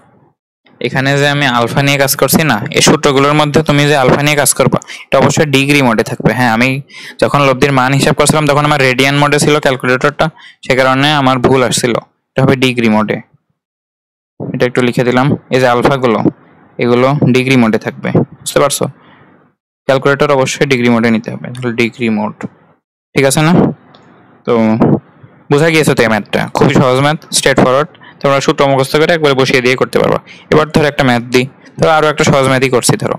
এখানে যে আমি আলফা নিয়ে কাজ করছি না, এই সূত্রগুলোর মধ্যে তুমি যে আলফা নিয়ে কাজ করবা এটা অবশ্যই ডিগ্রি মোডে থাকবে। হ্যাঁ, আমি যখন লব্ধির মান হিসাব করছিলাম তখন আমার রেডিয়ান মোডে ছিল ক্যালকুলেটরটা, সে কারণে আমার ভুল আসছিল। এটা হবে ডিগ্রি মোডে। এটা একটু লিখে দিলাম, এই যে আলফা গুলো এগুলো ডিগ্রি মোডে থাকবে, বুঝতে পারছো? ক্যালকুলেটর অবশ্যই ডিগ্রি মোডে নিতে হবে, তাহলে ডিগ্রি মোড, ঠিক আছে না? তো বোঝা গিয়েছে তো, এই ম্যাথটা খুবই সহজ ম্যাথ, স্ট্রেট ফরওয়ার্ড। তোমরা সূত্র মুখস্থ করে একবারে বসিয়ে দিয়ে করতে পারবা। এবার ধরো একটা ম্যাথ দিই, ধরো আরো একটা সহজ ম্যাথই করছি, ধরো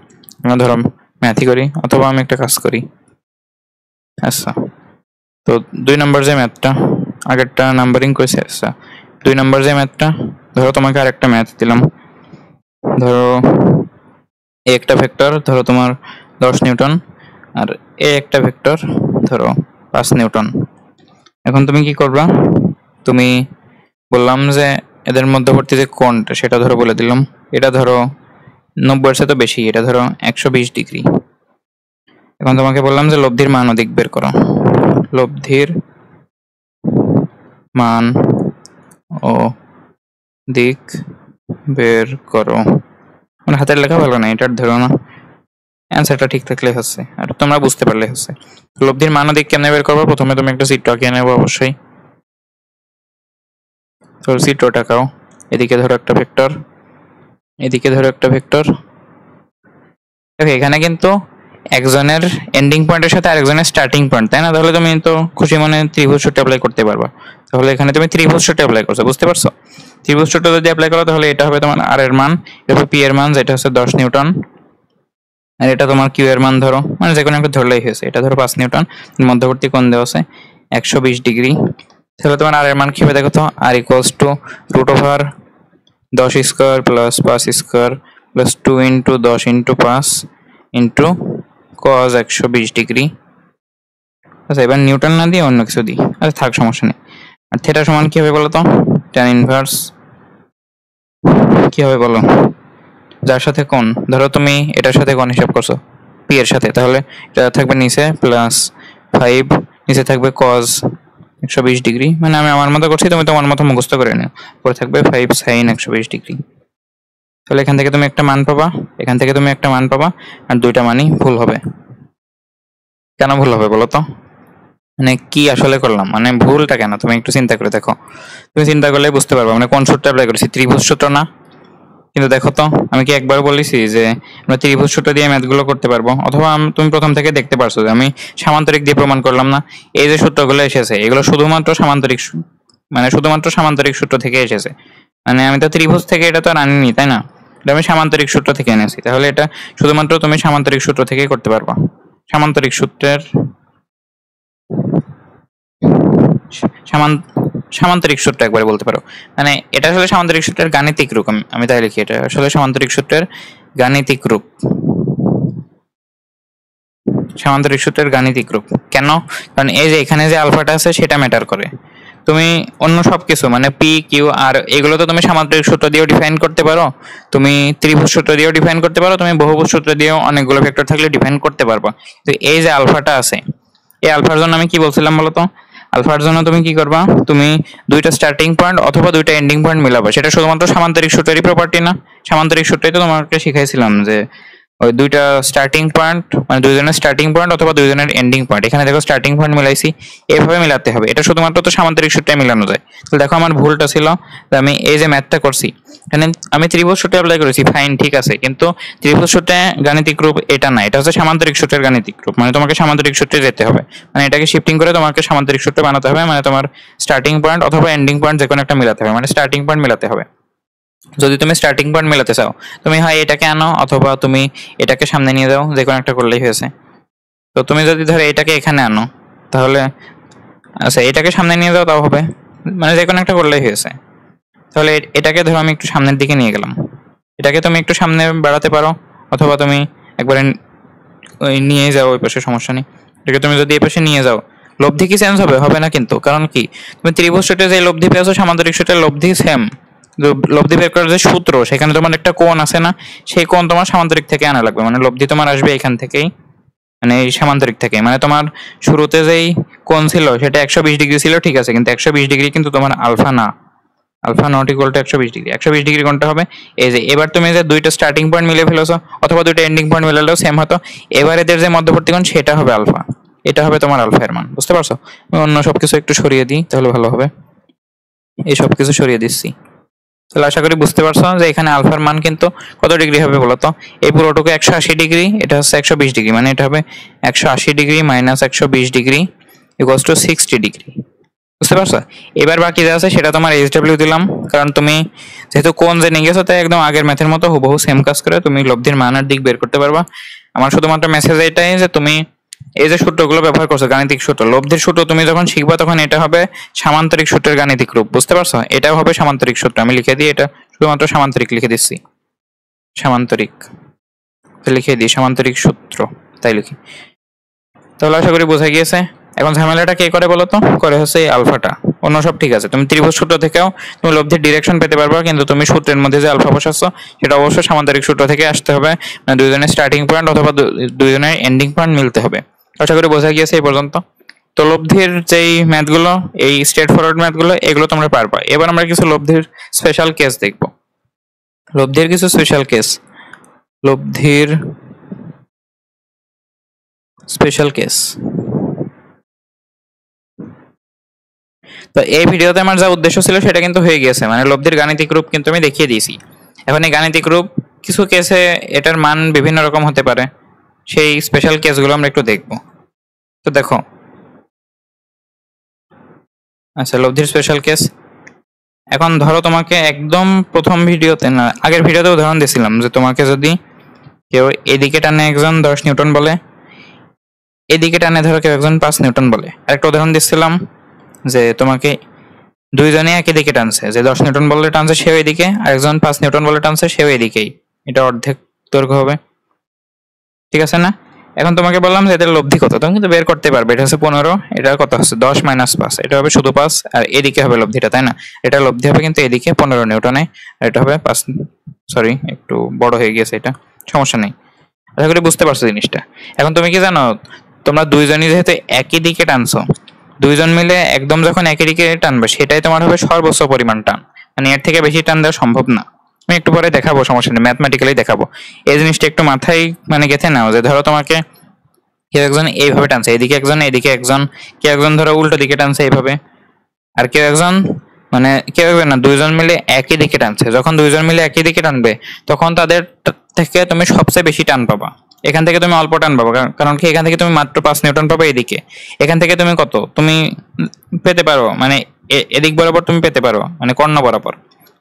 ম্যাথই করি, অথবা আমি একটা কাজ করি। আচ্ছা, তো 2 নম্বর যে ম্যাথটা, আগেরটা নাম্বারিং করেছে। আচ্ছা, 2 নম্বর যে ম্যাথটা, ধরো তোমাকে আর একটা ম্যাথ দিলাম। ধরো এ একটা ভেক্টর, ধরো তোমার 10 নিউটন, আর এ একটা ভেক্টর ধরো 5 নিউটন। এখন তুমি কি করবা, তুমি বললাম যে এদের মধ্যবর্তী যে কোণটা সেটা ধরো বলে দিলাম, এটা ধরো 90 এর সাথে বেশি, এটা ধরো 120 ডিগ্রি। এখন তোমাকে বললাম যে লব্ধির মান ও দিক বের করো। লব্ধির মান ও দিক বের করো, মানে হাতের লেখা ভালো না, এটার ধরো না, অ্যান্সারটা ঠিক থাকলে হচ্ছে, আর তোমরা বুঝতে পারলে হচ্ছে। লব্ধির মান ও দিক কেমনে বের করবো, প্রথমে তুমি একটা চিত্র আঁকিয়ে নেবো অবশ্যই। তো চিত্রটা আঁকাও, এদিকে ধরো একটা ভেক্টর, এদিকে ধরো একটা ভেক্টর। দেখো এখানে কিন্তু একজনের এন্ডিং পয়েন্টের সাথে আরেকজনের স্টার্টিং পয়েন্ট, তাই না? তাহলে তুমি তো খুশি মনে ত্রিভুজ সূত্র অ্যাপ্লাই করতে পারবা। তাহলে এখানে তুমি ত্রিভুজ সূত্র অ্যাপ্লাই করছো, বুঝতে পারছো? ত্রিভুজ সূত্র যদি অ্যাপ্লাই করো তাহলে এটা হবে তোমার আর এর মান, এটা পি এর মান যেটা হচ্ছে 10 নিউটন, আর এটা তোমার কিউ এর মান ধরো, মানে যে কোনো একটা ধরলেই হয়েছে, এটা ধরো 5 নিউটন, মধ্যবর্তী কোণ দেওয়া আছে 120 ডিগ্রি। তাহলে তোমার আর এর মান কি হবে দেখো তো, R equals to √10² plus 5² plus 2 × 10 × 5 into cos 120 degree. আচ্ছা, এবার নিউটন না দিয়ে অন্য কিছু দিই, আচ্ছা থাক, সমস্যা নেই। আর থিটা সমান কি হবে বলো তো, tan ইনভার্স কি হবে বলো, যার সাথে কোণ, ধরো তুমি এটার সাথে কোণ হিসাব করছো পি এর সাথে, তাহলে এটা থাকবে নিচে প্লাস 5, নিচে থাকবে cos 120 ডিগ্রি, মানে আমি আমার মতো করছি, তুমি তোমার মতো মুখস্থ করে নিও। পরে থাকবে 5 sin 120 ডিগ্রি। তাহলে এখান থেকে তুমি একটা মান পাবা, এখান থেকে তুমি একটা মান পাবা, আর দুইটা মানই ভুল হবে। কেন ভুল হবে বলো তো, মানে কি আসলে করলাম, মানে ভুলটা কেন তুমি একটু চিন্তা করে দেখো। তুমি চিন্তা করলে বুঝতে পারবে মানে কোন সূত্র অ্যাপ্লাই করেছি, ত্রিভুজ সূত্র না? কিন্তু দেখো তো, আমি কি একবার বলেছি যে আমরা ত্রিভুজ সূত্র দিয়ে ম্যাথগুলো করতে পারবো, অথবা তুমি প্রথম থেকে দেখতে পারছো যে আমি সামান্তরিক দিয়ে প্রমাণ করলাম না? এই যে সূত্রগুলো এসেছে এগুলো শুধুমাত্র সামান্তরিক, মানে শুধুমাত্র সামান্তরিক সূত্র থেকে এসেছে। মানে আমি তো ত্রিভুজ থেকে এটা তো আর আনিনি, তাই না? এটা আমি সামান্তরিক সূত্র থেকে এনেছি, তাহলে এটা শুধুমাত্র তুমি সামান্তরিক সূত্র থেকেই করতে পারবা। সামান্তরিক সূত্রের সামান্তরিক সূত্র একবারে বলতে পারো, মানে এটা আসলে সামান্তরিক সূত্রের গাণিতিক রূপ। আমি তাই লিখি, এটা আসলে সামান্তরিক সূত্রের গাণিতিক রূপ। সামান্তরিক সূত্রের গাণিতিক রূপ কেন? কারণ এই যে এখানে যে আলফাটা আছে সেটা ম্যাটার করে। তুমি অন্য সবকিছু মানে পি কিউ আর এগুলো তো তুমি সামান্তরিক সূত্র দিয়েও ডিফাইন করতে পারো, তুমি ত্রিভুজ সূত্র দিয়েও ডিফাইন করতে পারো, তুমি বহুভুজ সূত্র দিয়েও অনেকগুলো ভেক্টর থাকলে ডিফাইন করতে পারবা। তো এই যে আলফাটা আছে, এই আলফার জন্য আমি কি বলছিলাম বলতো, আলফার জন্য তুমি কি করবা, তুমি দুইটা স্টার্টিং পয়েন্ট অথবা দুইটা এন্ডিং পয়েন্ট মিলাবে। সেটা শুধুমাত্র সামান্তরিক সূত্রেরই প্রপার্টি না? সামান্তরিক সূত্রই তো তোমাকে শিখাইছিলাম যে ওই দুইটা স্টার্টিং পয়েন্ট মানে দুইজনের স্টার্টিং পয়েন্ট অথবা দুইজনের এন্ডিং পয়েন্ট, এখানে দেখো স্টার্টিং পয়েন্ট মিলাইছি, এভাবে মিলাতে হবে। এটা শুধুমাত্র তো সামান্তরিক সূত্রে মিলানো যায়। তো দেখো আমার ভুলটা ছিল যে আমি এই যে ম্যাথটা করছি এখানে আমি ত্রিভুজ সূত্রে অ্যাপ্লাই করেছি, ফাইন ঠিক আছে, কিন্তু ত্রিভুজ সূত্রে গাণিতিক রূপ এটা না, এটা হচ্ছে সামান্তরিক সূত্রের গাণিতিক রূপ। মানে তোমাকে সামান্তরিক সূত্রে যেতে হবে, মানে এটাকে শিফটিং করে তোমাকে সামান্তরিক সূত্রে বানাতে হবে। মানে তোমার স্টার্টিং পয়েন্ট অথবা এন্ডিং পয়েন্ট যে কোনো একটা মিলাতে হবে, মানে স্টার্টিং পয়েন্ট মিলাতে হবে। যদি তুমি স্টার্টিং পয়েন্ট মেলাতে চাও, তুমি হয় এটাকে আনো অথবা তুমি এটাকে সামনে নিয়ে যাও, যে কোনো একটা করলেই হয়েছে। তো তুমি যদি ধরো এটাকে এখানে আনো তাহলে, আচ্ছা এটাকে সামনে নিয়ে যাও তাও হবে, মানে যে কোনো একটা করলেই হয়েছে। তাহলে এটাকে ধরো আমি একটু সামনের দিকে নিয়ে গেলাম, এটাকে তুমি একটু সামনে বাড়াতে পারো অথবা তুমি একবারে ওই নিয়ে যাও ওই পাশে, সমস্যা নেই। এটাকে তুমি যদি এই পাশে নিয়ে যাও, লব্ধি কি চেঞ্জ হবে? হবে না কিন্তু, কারণ কি তুমি ত্রিভুজ সূত্রে যে লব্ধি পেয়েছো সামান্তরিক সূত্রের লব্ধি সেম। লব্ধি বের করার যে সূত্র সেখানে তোমার একটা কোণ আছে না, সেই কোণ তোমার সামান্তরিক থেকে আনা লাগবে। মানে লব্ধি তোমার আসবে এখান থেকেই, মানে এই সামান্তরিক থেকে। মানে তোমার শুরুতে যেই কোণ ছিল সেটা 120 ডিগ্রি ছিল, ঠিক আছে, কিন্তু 120 ডিগ্রি কিন্তু তোমার আলফা না, alpha not equal to 120 degree. 120 degree কোণটা হবে এই যে, এবার তুমি যে দুইটা স্টার্টিং পয়েন্ট মিলে ফেলেছো অথবা দুইটা এন্ডিং পয়েন্ট মিলালেও সেম হতো। এবার এদের যে মধ্যবর্তী কোণ সেটা হবে আলফা, এটা হবে তোমার আলফা এর মান। বুঝতে পারছো? আমি অন্য সবকিছু একটু সরিয়ে দিই তাহলে ভালো হবে। এই সবকিছু সরিয়ে দিচ্ছি। তাহলে আশা করি বুঝতে পারছো যে এখানে আলফার মান কিন্তু কত ডিগ্রি হবে বলতো? এই পুরোটুকু 180 ডিগ্রি, এটা হচ্ছে 120 ডিগ্রি, মানে এটা হবে 180 degree minus 120 degree equals to 60 degree. বুঝতে পারছো? এবার বাকি যা আছে সেটা তোমার এইচডব্লিউ দিলাম, কারণ তুমি যেহেতু কোণ জেনে গেছো তাই একদম আগের ম্যাথের মতো হুবহু সেম কাজ করে তুমি লব্ধির মানের দিক বের করতে পারবা। আমার শুধুমাত্র মেসেজ এটাই যে তুমি এই যে সূত্রগুলো ব্যবহার করছো গাণিতিক সূত্র, লব্ধির সূত্র তুমি যখন শিখবা তখন এটা হবে সামান্তরিক সূত্রের গাণিতিক রূপ। বুঝতে পারছো? এটাও হবে সামান্তরিক সূত্র। আমি লিখে দিই, এটা শুধুমাত্র সামান্তরিক লিখে দিচ্ছি, সামান্তরিক লিখে দিই, সামান্তরিক সূত্র তাই লিখি। তাহলে আশা করি বোঝা গিয়েছে। এখন ঝামেলাটা কে করে বলো তো? করে হচ্ছে এই আলফাটা, অন্য সব ঠিক আছে। তুমি ত্রিভুজ সূত্র থেকেও তুমি লব্ধির ডিরেকশন পেতে পারবা, কিন্তু তুমি সূত্রের মধ্যে যে আলফা বসাচ্ছ সেটা অবশ্যই সামান্তরিক সূত্র থেকে আসতে হবে। মানে দুইজনের স্টার্টিং পয়েন্ট অথবা দুইজনের এন্ডিং পয়েন্ট মিলতে হবে। আশা করি বোঝা গিয়েছে এই পর্যন্ত। তো লব্ধির যেই ম্যাথগুলো, এই স্ট্রেট ফরওয়ার্ড ম্যাথগুলো, এগুলো তোমরা পারবা। এবার আমরা কিছু লব্ধির স্পেশাল কেস দেখব। লব্ধির কিছু স্পেশাল কেস, লব্ধির স্পেশাল কেস। তো এই ভিডিওতে আমার যা উদ্দেশ্য ছিল সেটা কিন্তু হয়ে গিয়েছে, মানে লব্ধির গাণিতিক রূপ কিন্তু আমি দেখিয়ে দিয়েছি। এখন এই গাণিতিক রূপ কিছু কেসে এটার মান বিভিন্ন রকম হতে পারে, সেই স্পেশাল কেসগুলো আমরা একটু দেখব। তো দেখো, আচ্ছা লব্ধির স্পেশাল কেস। এখন ধরো তোমাকে একদম প্রথম ভিডিওতে না, আগের ভিডিওতে উদাহরণ দিয়েছিলাম যে তোমাকে যদি কেউ এদিকে টানে একজন 10 নিউটন বলে, এদিকে টানে ধরো কেউ একজন 5 নিউটন বলে। আরেকটা উদাহরণ দিচ্ছিলাম যে তোমাকে দুইজনে একই দিকে টানছে, যে 10 নিউটন বলে টানছে সেও এদিকে, আর একজন 5 নিউটন বলে টানছে সেও এদিকেই, এটা অর্ধেক দৈর্ঘ্য হবে, ঠিক আছে না? এখন তোমাকে বললাম যে এদের লব্ধি কত, তুমি কিন্তু বের করতে পারবে। এটা হচ্ছে 15, এটা কত হচ্ছে 10 মাইনাস 5, এটা হবে শুধু 5, আর এদিকে হবে লব্ধিটা, তাই না? এটা লব্ধি হবে কিন্তু এদিকে 15 নিউটনে, আর এটা হবে 5, সরি একটু বড় হয়ে গিয়েছে, এটা সমস্যা নেই। আশা করি বুঝতে পারছো জিনিসটা। এখন তুমি কি জানো, তোমরা দুইজনই যেহেতু একই দিকে টানছো, দুইজন মিলে একদম যখন একই দিকে টানবে সেটাই তোমার হবে সর্বোচ্চ পরিমাণ টান, মানে এর থেকে বেশি টান দেওয়া সম্ভব না। আমি একটু পরে দেখাবো, সমস্যা নেই, ম্যাথমেটিক্যালি দেখাবো। এই জিনিসটা একটু মাথায় মানে গেঁথে নাও যে ধরো তোমাকে কেউ একজন এইভাবে টানছে, এদিকে একজন এদিকে একজন, কেউ একজন ধরো উল্টো দিকে টানছে এইভাবে, আর কেউ একজন মানে কেউ না দুইজন মিলে একই দিকে টানছে। যখন দুইজন মিলে একই দিকে টানবে তখন তাদের থেকে তুমি সবচেয়ে বেশি টান পাবা, এখান থেকে তুমি অল্প টান পাবো, কারণ কি এখান থেকে তুমি মাত্র 5 নিউটন পাবে এদিকে, এখান থেকে তুমি কত তুমি পেতে পারো, মানে এদিক বরাবর তুমি পেতে পারো, মানে কর্ণ বরাবর।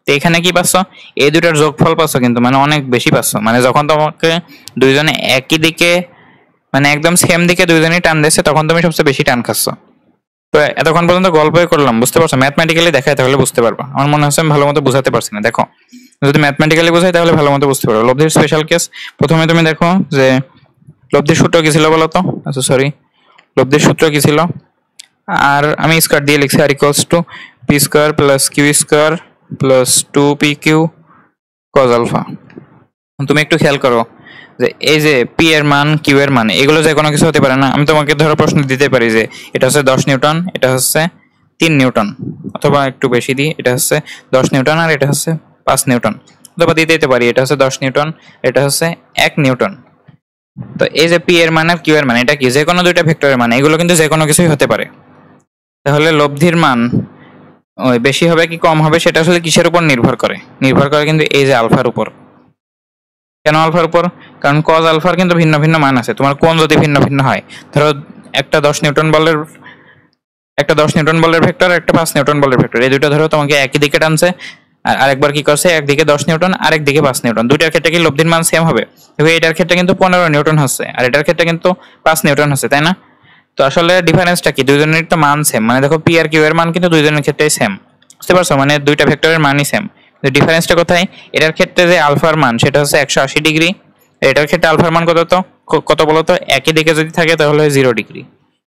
তো এখানে কি পাচ্ছ, এই দুটার যোগফল পাচ্ছ, কিন্তু মানে অনেক বেশি পাচ্ছ। মানে যখন তোমাকে দুইজনে একই দিকে মানে একদম সেম দিকে দুইজনই টান দিচ্ছে তখন তুমি সবচেয়ে বেশি টান খাচ্ছ। তো এতক্ষণ পর্যন্ত গল্পই করলাম, বুঝতে পারছো? ম্যাথমেটিক্যালি দেখায় তাহলে বুঝতে পারবা। আমার মনে হচ্ছে আমি ভালো মতো বুঝাতে পারছি না। দেখো, যদি ম্যাথমেটিক্যালি বোঝাই তাহলে ভালো মতো বুঝতে পারবো। লব্ধির স্পেশাল কেস, প্রথমে তুমি দেখো যে লব্ধির সূত্র কি ছিল বলো তো? আচ্ছা সরি, লব্ধির সূত্র কি ছিল? আর আমি স্কয়ার দিয়ে লিখছি, R equals to P square plus Q square plus 2 P Q cos alpha. তুমি একটু খেয়াল করো যে এই যে পি এর মান কিউ এর মান এগুলো যে কোনো কিছু হতে পারে না। আমি তোমাকে ধরো প্রশ্ন দিতে পারি যে এটা হচ্ছে 10 নিউটন, এটা হচ্ছে 3 নিউটন, অথবা একটু বেশি দিই এটা হচ্ছে 10 নিউটন আর এটা হচ্ছে 5 নিউটন, অথবা দিতে পারি এটা হচ্ছে 10 নিউটন, এটা হচ্ছে 1 নিউটন। তো এই যে পি এর মান আর কিউ এর মান এটা কি যে কোনো দুইটা ভেক্টরের মান, এগুলো কিন্তু যে কোনো কিছুই হতে পারে। তাহলে লব্ধির মান ওই বেশি হবে কি কম হবে সেটা আসলে কিসের উপর নির্ভর করে? নির্ভর করে কিন্তু এই যে আলফার উপর। কেন আলফার উপর? কারণ কজ আলফার কিন্তু ভিন্ন ভিন্ন মান আছে। তোমার কোণ যদি ভিন্ন ভিন্ন হয়, ধরো একটা 10 নিউটন বলের ভেক্টর, একটা 5 নিউটন বলের ভেক্টর, এই দুটো ধরো তোমাকে একই দিকে টানছে, আর আরেকবার কি করছে একদিকে 10 নিউটন আর একদিকে 5 নিউটন, দুইটার ক্ষেত্রে কি লব্ধির মান সেম হবে? এটার ক্ষেত্রে কিন্তু 15 নিউটন হচ্ছে আর এটার ক্ষেত্রে কিন্তু 5 নিউটন হচ্ছে, তাই না? তো আসলে ডিফারেন্সটা কি? দুইজনের তো মান সেম, মানে দেখো পি আর কিউ এর মান কিন্তু দুইজনের ক্ষেত্রেই সেম, বুঝতে পারছো? মানে দুইটা ভেক্টরের মানই সেম। ডিফারেন্সটা কোথায়? এটার ক্ষেত্রে যে আলফার মান সেটা হচ্ছে 180 ডিগ্রি, এটার ক্ষেত্রে আলফার মান কত বলো তো? একই দিকে যদি থাকে তাহলে 0 ডিগ্রি,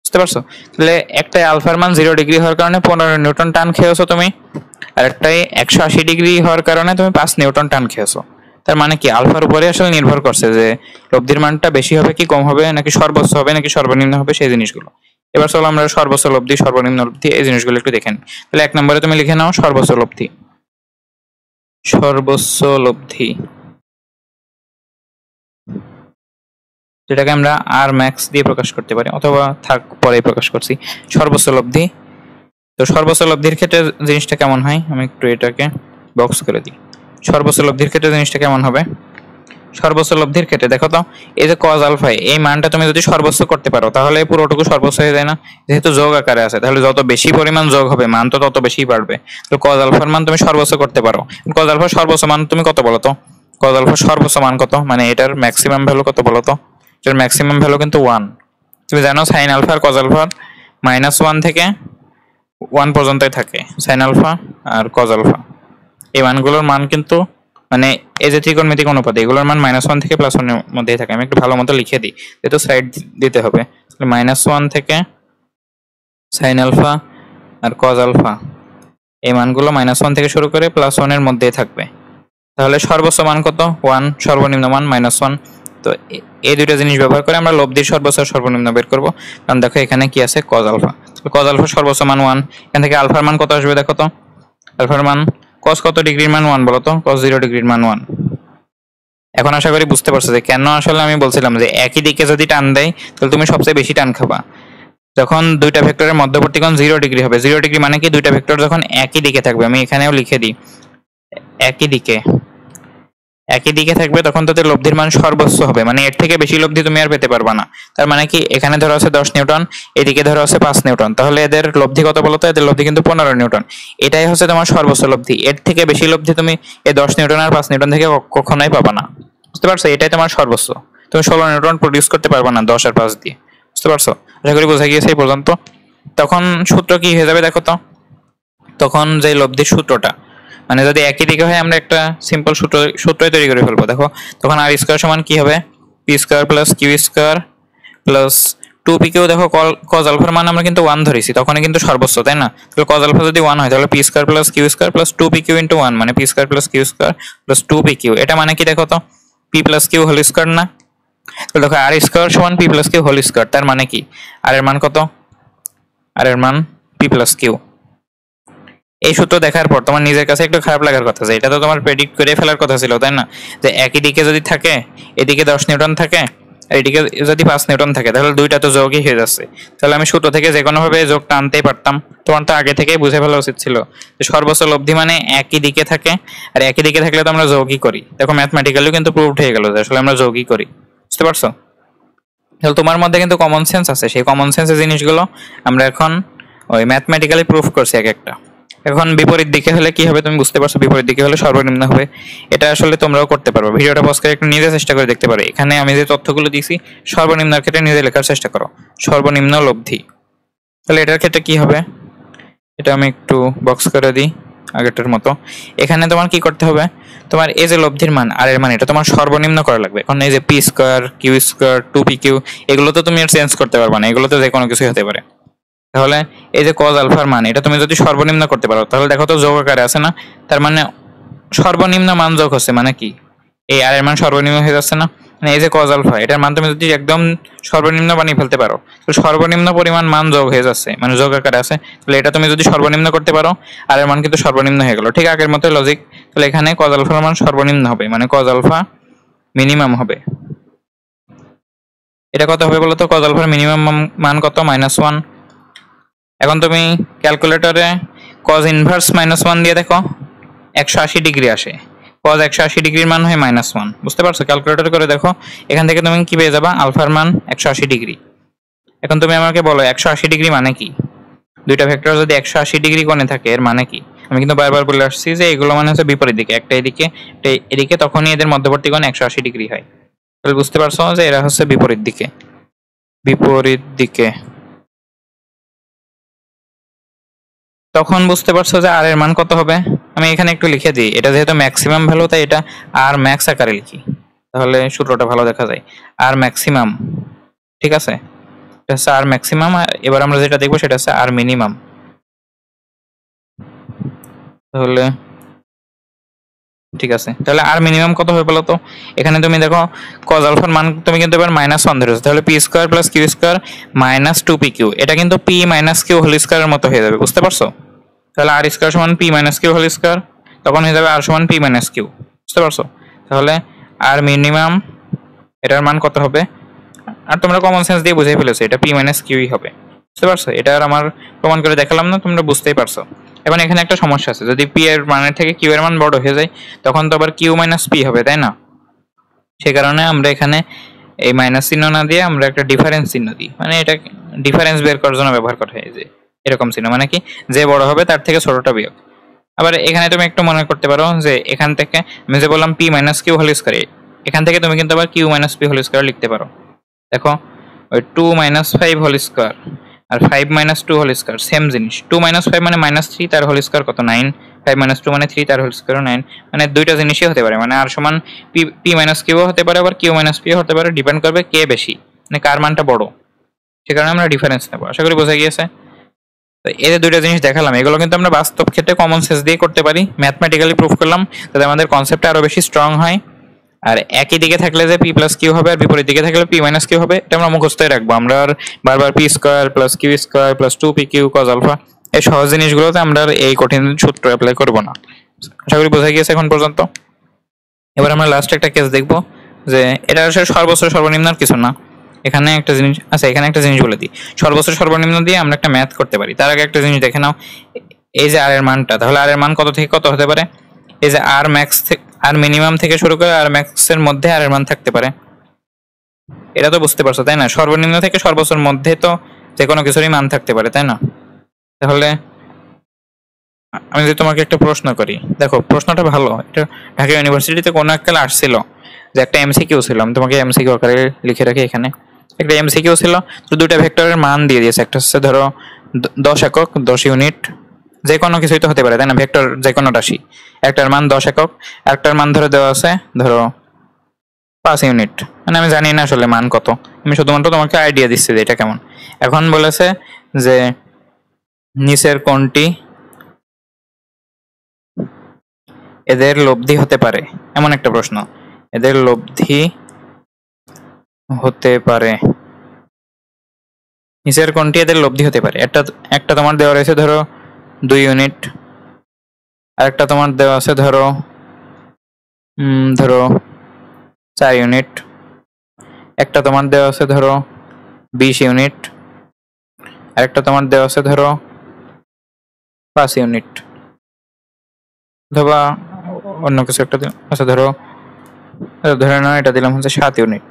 বুঝতে পারছো? তাহলে একটা আলফার মান 0 ডিগ্রি হওয়ার কারণে 15 নিউটন টান খেয়েছো তুমি, আর একটাই 180 ডিগ্রি হওয়ার কারণে তুমি 5 নিউটন টান খেয়েছো। তার মানে কি আলফার উপরে আসলে নির্ভর করছে যে লব্ধির মানটা বেশি হবে কি কম হবে, নাকি সর্বোচ্চ হবে নাকি সর্বনিম্ন হবে, সেই জিনিসগুলো। এবার চলো আমরা সর্বোচ্চ লব্ধি সর্বনিম্ন লব্ধি এই জিনিসগুলো একটু দেখেন। তাহলে 1 নম্বরে তুমি লিখে নাও সর্বোচ্চ লব্ধি। সর্বোচ্চ লব্ধি যেটাকে আমরা আর ম্যাক্স দিয়ে প্রকাশ করতে পারি, অথবা থাক পরে প্রকাশ করছি সর্বোচ্চ লব্ধি। তো সর্বোচ্চ লব্ধির ক্ষেত্রে জিনিসটা কেমন হয়, আমি একটু এটাকে বক্স করে দিই। সর্বোচ্চ লব্ধির ক্ষেত্রে জিনিসটা কেমন হবে? সর্বোচ্চ লব্ধির ক্ষেত্রে দেখো তো, এই যে কজ আলফা এই মানটা তুমি যদি সর্বোচ্চ করতে পারো তাহলে পুরোটুকু সর্বোচ্চ হয়ে যায় না? যেহেতু যোগ আকারে আছে তাহলে যত বেশি পরিমাণ যোগ হবে মান তো তত বেশি বাড়বে। তো কজ আলফার মান তুমি সর্বোচ্চ করতে পারো। কজ আলফার সর্বোচ্চ মান তুমি কত বলো তো? কজ আলফার সর্বোচ্চ মান কত, মানে এটার ম্যাক্সিমাম ভ্যালু কত বলো তো? এটার ম্যাক্সিমাম ভ্যালু কিন্তু 1। তুমি জানো সাইন আলফা আর কজ আলফার -1 থেকে 1 পর্যন্তই থাকে, সাইন আলফা আর কজ আলফা এই মানগুলোর মান কিন্তু, মানে এই যে ত্রিকোণমিতিক অনুপাত এগুলোর মান -1 থেকে +1 এর মধ্যেই থাকে। আমি একটু ভালো মতো লিখে দিই, যেহেতু সাইড দিতে হবে। -1 থেকে সাইন আলফা আর কজ আলফা এই মানগুলো -1 থেকে শুরু করে +1 এর মধ্যেই থাকবে। তাহলে সর্বোচ্চ মান কত? 1, সর্বনিম্ন মান -1। তো এই দুইটা জিনিস ব্যবহার করে আমরা লব্ধির সর্বোচ্চ সর্বনিম্ন বের করব। কারণ দেখো এখানে কি আছে কজ আলফা, কজ আলফা সর্বোচ্চ মান 1। এখান থেকে আলফার মান কত আসবে দেখো তো? আলফার মান cos কত ডিগ্রির মান 1 বলো তো? cos 0 ডিগ্রির মান 1। এখন আশা করি বুঝতে পারছো যে কেন আসলে আমি বলছিলাম যে একই দিকে যদি টান দেয় তাহলে তুমি সবচেয়ে বেশি টান খাবা। যখন দুইটা ভেক্টরের মধ্যবর্তী কোণ 0 ডিগ্রি হবে, 0 ডিগ্রি মানে কি দুইটা ভেক্টর যখন একই দিকে থাকবে, আমি এখানেও লিখে দিই একই দিকে থাকবে তখন তাদের লব্ধির মান সর্বোচ্চ হবে, মানে এর থেকে বেশি লব্ধি তুমি আর পেতে পারবা না। তার মানে কি এখানে ধরো আছে 10 নিউটন, এদিকে ধরো আছে 5 নিউটন, তাহলে এদের লব্ধি কত বলতো? এদের লব্ধি কিন্তু 15 নিউটন। এটাই হচ্ছে তোমার সর্বোচ্চ লব্ধি। এর থেকে বেশি লব্ধি তুমি এই 10 নিউটন আর 5 নিউটন থেকে কখনোই পাবা না, বুঝতে পারছো? এটাই তোমার সর্বোচ্চ। তুমি 16 নিউটন প্রডিউস করতে পারবা না 10 আর 5 দিয়ে, বুঝতে পারছো? আশা করি বোঝা গিয়েছে এই পর্যন্ত। তখন সূত্র কি হয়ে যাবে দেখো তো? তখন যে লব্ধির সূত্রটা, মানে যদি একই দিকে হয় আমরা একটা সিম্পল সূত্রই তৈরি করে ফেলবো। দেখো তখন আর স্কয়ার সমান কি হবে? P square plus Q square plus 2p q দেখো কজ আলফার মান আমরা কিন্তু 1 ধরেছি, তখনই কিন্তু সর্বোচ্চ, তাই না? তাহলে কজ আলফা যদি 1 হয় তাহলে p square plus Q square plus 2pq into 1, মানে p square plus Q square plus 2pq। এটা মানে কি দেখো তো? P plus q whole square না? তাহলে দেখো আর স্কয়ার সমান p plus q whole square, তার মানে কি আর এর মান কত? আর এর মান পি প্লাস কিউ। এই সূত্র দেখার পর তোমার নিজের কাছে একটু খারাপ লাগার কথা যে এটা তো তোমার প্রেডিক্ট করে ফেলার কথা ছিল, তাই না? যে একই দিকে যদি থাকে, এদিকে 10 নিউটন থাকে আর এদিকে যদি 5 নিউটন থাকে তাহলে দুইটা তো যোগই হয়ে যাচ্ছে। তাহলে আমি সূত্র থেকে যে কোনো ভাবে যোগটা আনতেই পারতাম। তোমার তো আগে থেকেই বুঝে ফেলা উচিত ছিল যে সর্বোচ্চ লব্ধি মানে একই দিকে থাকে, আর একই দিকে থাকলে তো আমরা যোগই করি। দেখো ম্যাথমেটিক্যালিও কিন্তু প্রুভড হয়ে গেল যে আসলে আমরা যোগই করি, বুঝতে পারছো? তাহলে তোমার মধ্যে কিন্তু কমন সেন্স আছে, সেই কমন সেন্সের জিনিসগুলো আমরা এখন ওই ম্যাথমেটিক্যালি প্রুফ করছি এক একটা। এখন বিপরীত দিকে হলে কি হবে তুমি বুঝতে পারছো? বিপরীত দিকে হলে সর্বনিম্ন হবে। এটা আসলে তোমরাও করতে পারবে। ভিডিওটা পজ করে একটু নিজে চেষ্টা করে দেখতে পারো। এখানে আমি যে তথ্যগুলো দিয়েছি সর্বনিম্নের ক্ষেত্রে নিজে লেখার চেষ্টা করো। সর্বনিম্ন লব্ধি, তাহলে এটার ক্ষেত্রে কি হবে? এটা আমি একটু বক্স করে দিই আগেরটার মতো। এখানে তোমার কি করতে হবে? তোমার এই যে লব্ধির মান আর এর মান এটা তোমার সর্বনিম্ন করা লাগবে। এখন এই যে P square Q square 2pq এগুলো তো তুমি আর চেঞ্জ করতে পারবে না, এগুলো তো যে কোনো কিছুই হতে পারে। তাহলে এই যে কজ আলফার মান এটা তুমি যদি সর্বনিম্ন করতে পারো তাহলে দেখো তো যোগ আকারে আছে না? তার মানে সর্বনিম্ন মান যোগ হচ্ছে, মানে কি এই আর এর মান সর্বনিম্ন হয়ে যাচ্ছে না? মানে এই যে cos আলফা, এটার মান তুমি যদি একদম সর্বনিম্ন বানিয়ে ফেলতে পারো, তো সর্বনিম্ন পরিমাণ মান যোগ হয়ে যাচ্ছে, মানে যোগ আকারে আছে, তাহলে এটা তুমি যদি সর্বনিম্ন করতে পারো, আর এর মান কিন্তু সর্বনিম্ন হয়ে গেল, ঠিক আগের মতো লজিক। তাহলে এখানে cos আলফার মান সর্বনিম্ন হবে, মানে cos আলফা মিনিমাম হবে। এটা কত হবে বলো তো? cos আলফার মিনিমাম মান কত? -1। এখন তুমি ক্যালকুলেটরে cos ইনভার্স -1 দিয়ে দেখো, 180 ডিগ্রি আসে। cos 180 ডিগ্রির মান হয় -1, বুঝতে পারছো? ক্যালকুলেটর করে দেখো, এখান থেকে তুমি কি পেয়ে যাবা? আলফার মান 180 ডিগ্রি। এখন তুমি আমাকে বলো 180 ডিগ্রি মানে কি? দুইটা ভেক্টর যদি 180 ডিগ্রি কোণে থাকে এর মানে কি? আমি কিন্তু বারবার বলে আসছি যে এগুলো মানে হচ্ছে বিপরীত দিকে, একটা এদিকে একটা এদিকে, তখনই এদের মধ্যবর্তী কোণ 180 ডিগ্রি হয়। তাহলে বুঝতে পারছো যে এরা হচ্ছে বিপরীত দিকে, বিপরীত দিকে। তখন বুঝতে পারছো যে আর এর মান কত হবে। আমি এখানে একটু লিখে দিই, এটা যেহেতু ম্যাক্সিমাম ভ্যালু তাই এটা আর ম্যাক্স আকারে লিখি, তাহলে সূত্রটা ভালো দেখা যায়। আর ম্যাক্সিমাম, ঠিক আছে, এটা হচ্ছে আর ম্যাক্সিমাম। এবার আমরা যেটা দেখবো সেটা হচ্ছে আর মিনিমাম। তাহলে ঠিক আছে, তাহলে আর মিনিমাম কত হবে বলো তো? এখানে তুমি দেখো cos আলফার মান তুমি কিন্তু এবার -1 ধরেছো, তাহলে p square plus q square minus 2pq, এটা কিন্তু p মাইনাস q হোল স্কয়ারের মতো হয়ে যাবে, বুঝতে পারছো? তাহলে আর স্কয়ার সমান p minus q whole square, তখন হয়ে যাবে আর সমান p মাইনাস q, বুঝতে পারছো? তাহলে আর মিনিমাম এটার মান কত হবে? আর তোমরা কমন সেন্স দিয়ে বুঝে ফেলেছো, এটা p মাইনাস q ই হবে, বুঝতে পারছো? এটা আর আমার প্রমাণ করে দেখালাম না, তোমরা বুঝতেই পারছো। এবার এখানে একটা সমস্যা আছে, যদি p এর মানের থেকে q এর মান বড় হয়ে যায় তখন তো আবার q মাইনাস p হবে, তাই না? সেই কারণে আমরা এখানে এই মাইনাস চিহ্ন না দিয়ে আমরা একটা ডিফারেন্স চিহ্ন দিই, মানে এটা ডিফারেন্স বের করার জন্য ব্যবহার করা হয়, যে এরকম চিহ্ন, মানে কি যে বড় হবে তার থেকে ছোটটা বিয়োগ। আবার এখানে তুমি একটু মনে করতে পারো যে এখান থেকে আমি যে বললাম p minus q whole square, এখান থেকে তুমি কিন্তু আবার q minus p whole square লিখতে পারো। দেখো ওই 2 মাইনাস 5 হোল স্কয়ার আর 5 মাইনাস 2 হোল স্কয়ার সেম জিনিস। 2 মাইনাস 5 মানে -3, তার হোল স্কয়ার কত? 9। 5 মাইনাস 2 মানে 3, তার হোল স্কয়ার 9। মানে দুইটা জিনিসই হতে পারে, মানে আর সমান p মাইনাস q হতে পারে, আবার q মাইনাস p হতে পারে, ডিপেন্ড করবে কে বেশি, মানে কার মানটা বড়। সে কারণে আমরা ডিফারেন্স নেব। আশা করি বোঝা গিয়েছে। তো এই যে দুইটা জিনিস দেখালাম, এগুলো কিন্তু আমরা বাস্তব ক্ষেত্রে কমন সেন্স দিয়ে করতে পারি, ম্যাথমেটিক্যালি প্রুফ করলাম, তাতে আমাদের কনসেপ্টটা আরো বেশি স্ট্রং হয়। আর একই দিকে থাকলে যে p প্লাস q হবে, আর বিপরীত দিকে থাকলে p মাইনাস q হবে, এটা আমরা মুখস্থই রাখবো। আমরা আর বারবার p square plus q square plus 2pq cos alpha এই সহজ জিনিসগুলোতে আমরা আর এই কঠিন সূত্র অ্যাপ্লাই করব না। আশা করি বোঝা গিয়েছে এখন পর্যন্ত। এবার আমরা লাস্ট একটা কেস দেখব, যে এটা আসলে সর্বোচ্চ সর্বনিম্ন আর কিছু না। এখানে একটা জিনিস আছে, এখানে একটা জিনিস বলে দিই, সর্বোচ্চ সর্বনিম্ন দিয়ে আমরা একটা ম্যাথ করতে পারি। তার আগে একটা জিনিস দেখে নাও, এই যে আর এর মানটা, তাহলে আর এর মান কত থেকে কত হতে পারে? এই যে আর ম্যাক্স আর মিনিমাম থেকে শুরু করে আর ম্যাক্স এর মধ্যে আর এর মান থাকতে পারে, এটা তো বুঝতে পারছো তাই না? সর্বনিম্ন থেকে সর্বোচ্চের মধ্যে তো যে কোনো কিছুরই মান থাকতে পারে, তাই না? তাহলে আমি যদি তোমাকে একটা প্রশ্ন করি, দেখো প্রশ্নটা ভালো, এটা ঢাকা ইউনিভার্সিটিতে কোনো এককালে আসছিল, যে একটা এমসিকিউ ছিল, আমি তোমাকে এমসিকিউ আকারে লিখে রাখি এখানে। একটা এমসিকিউ ছিল, তো দুইটা ভেক্টরের মান দিয়ে দিয়েছে, একটা হচ্ছে ধরো 10 একক 10 ইউনিট, যে কোনো কিছুই তো হতে পারে তাই না? ভেক্টর যে কোনো রাশি, একটার মান 10 একক, একটার মান ধরে দেওয়া আছে ধরো 5 ইউনিট, মানে আমি জানি না আসলে মান কত, আমি শুধুমাত্র তোমাকে আইডিয়া দিচ্ছি যে এটা কেমন। এখন বলেছে যে নিচের কোনটি এদের লব্ধি হতে পারে, এমন একটা প্রশ্ন। এদের লব্ধি হতে পারে, নিচের কোনটি এদের লব্ধি হতে পারে? একটা একটা তোমার দেওয়া রয়েছে ধরো 2 ইউনিট, আর একটা তোমার দেওয়া আছে ধরো ধরো 4 ইউনিট, একটা তোমার দেওয়া আছে ধরো 20 ইউনিট, আর একটা তোমার দেওয়া আছে ধরো 5 ইউনিট, অথবা অন্য কিছু একটা আচ্ছা ধরো ধরে নাও এটা দিলাম হচ্ছে 7 ইউনিট।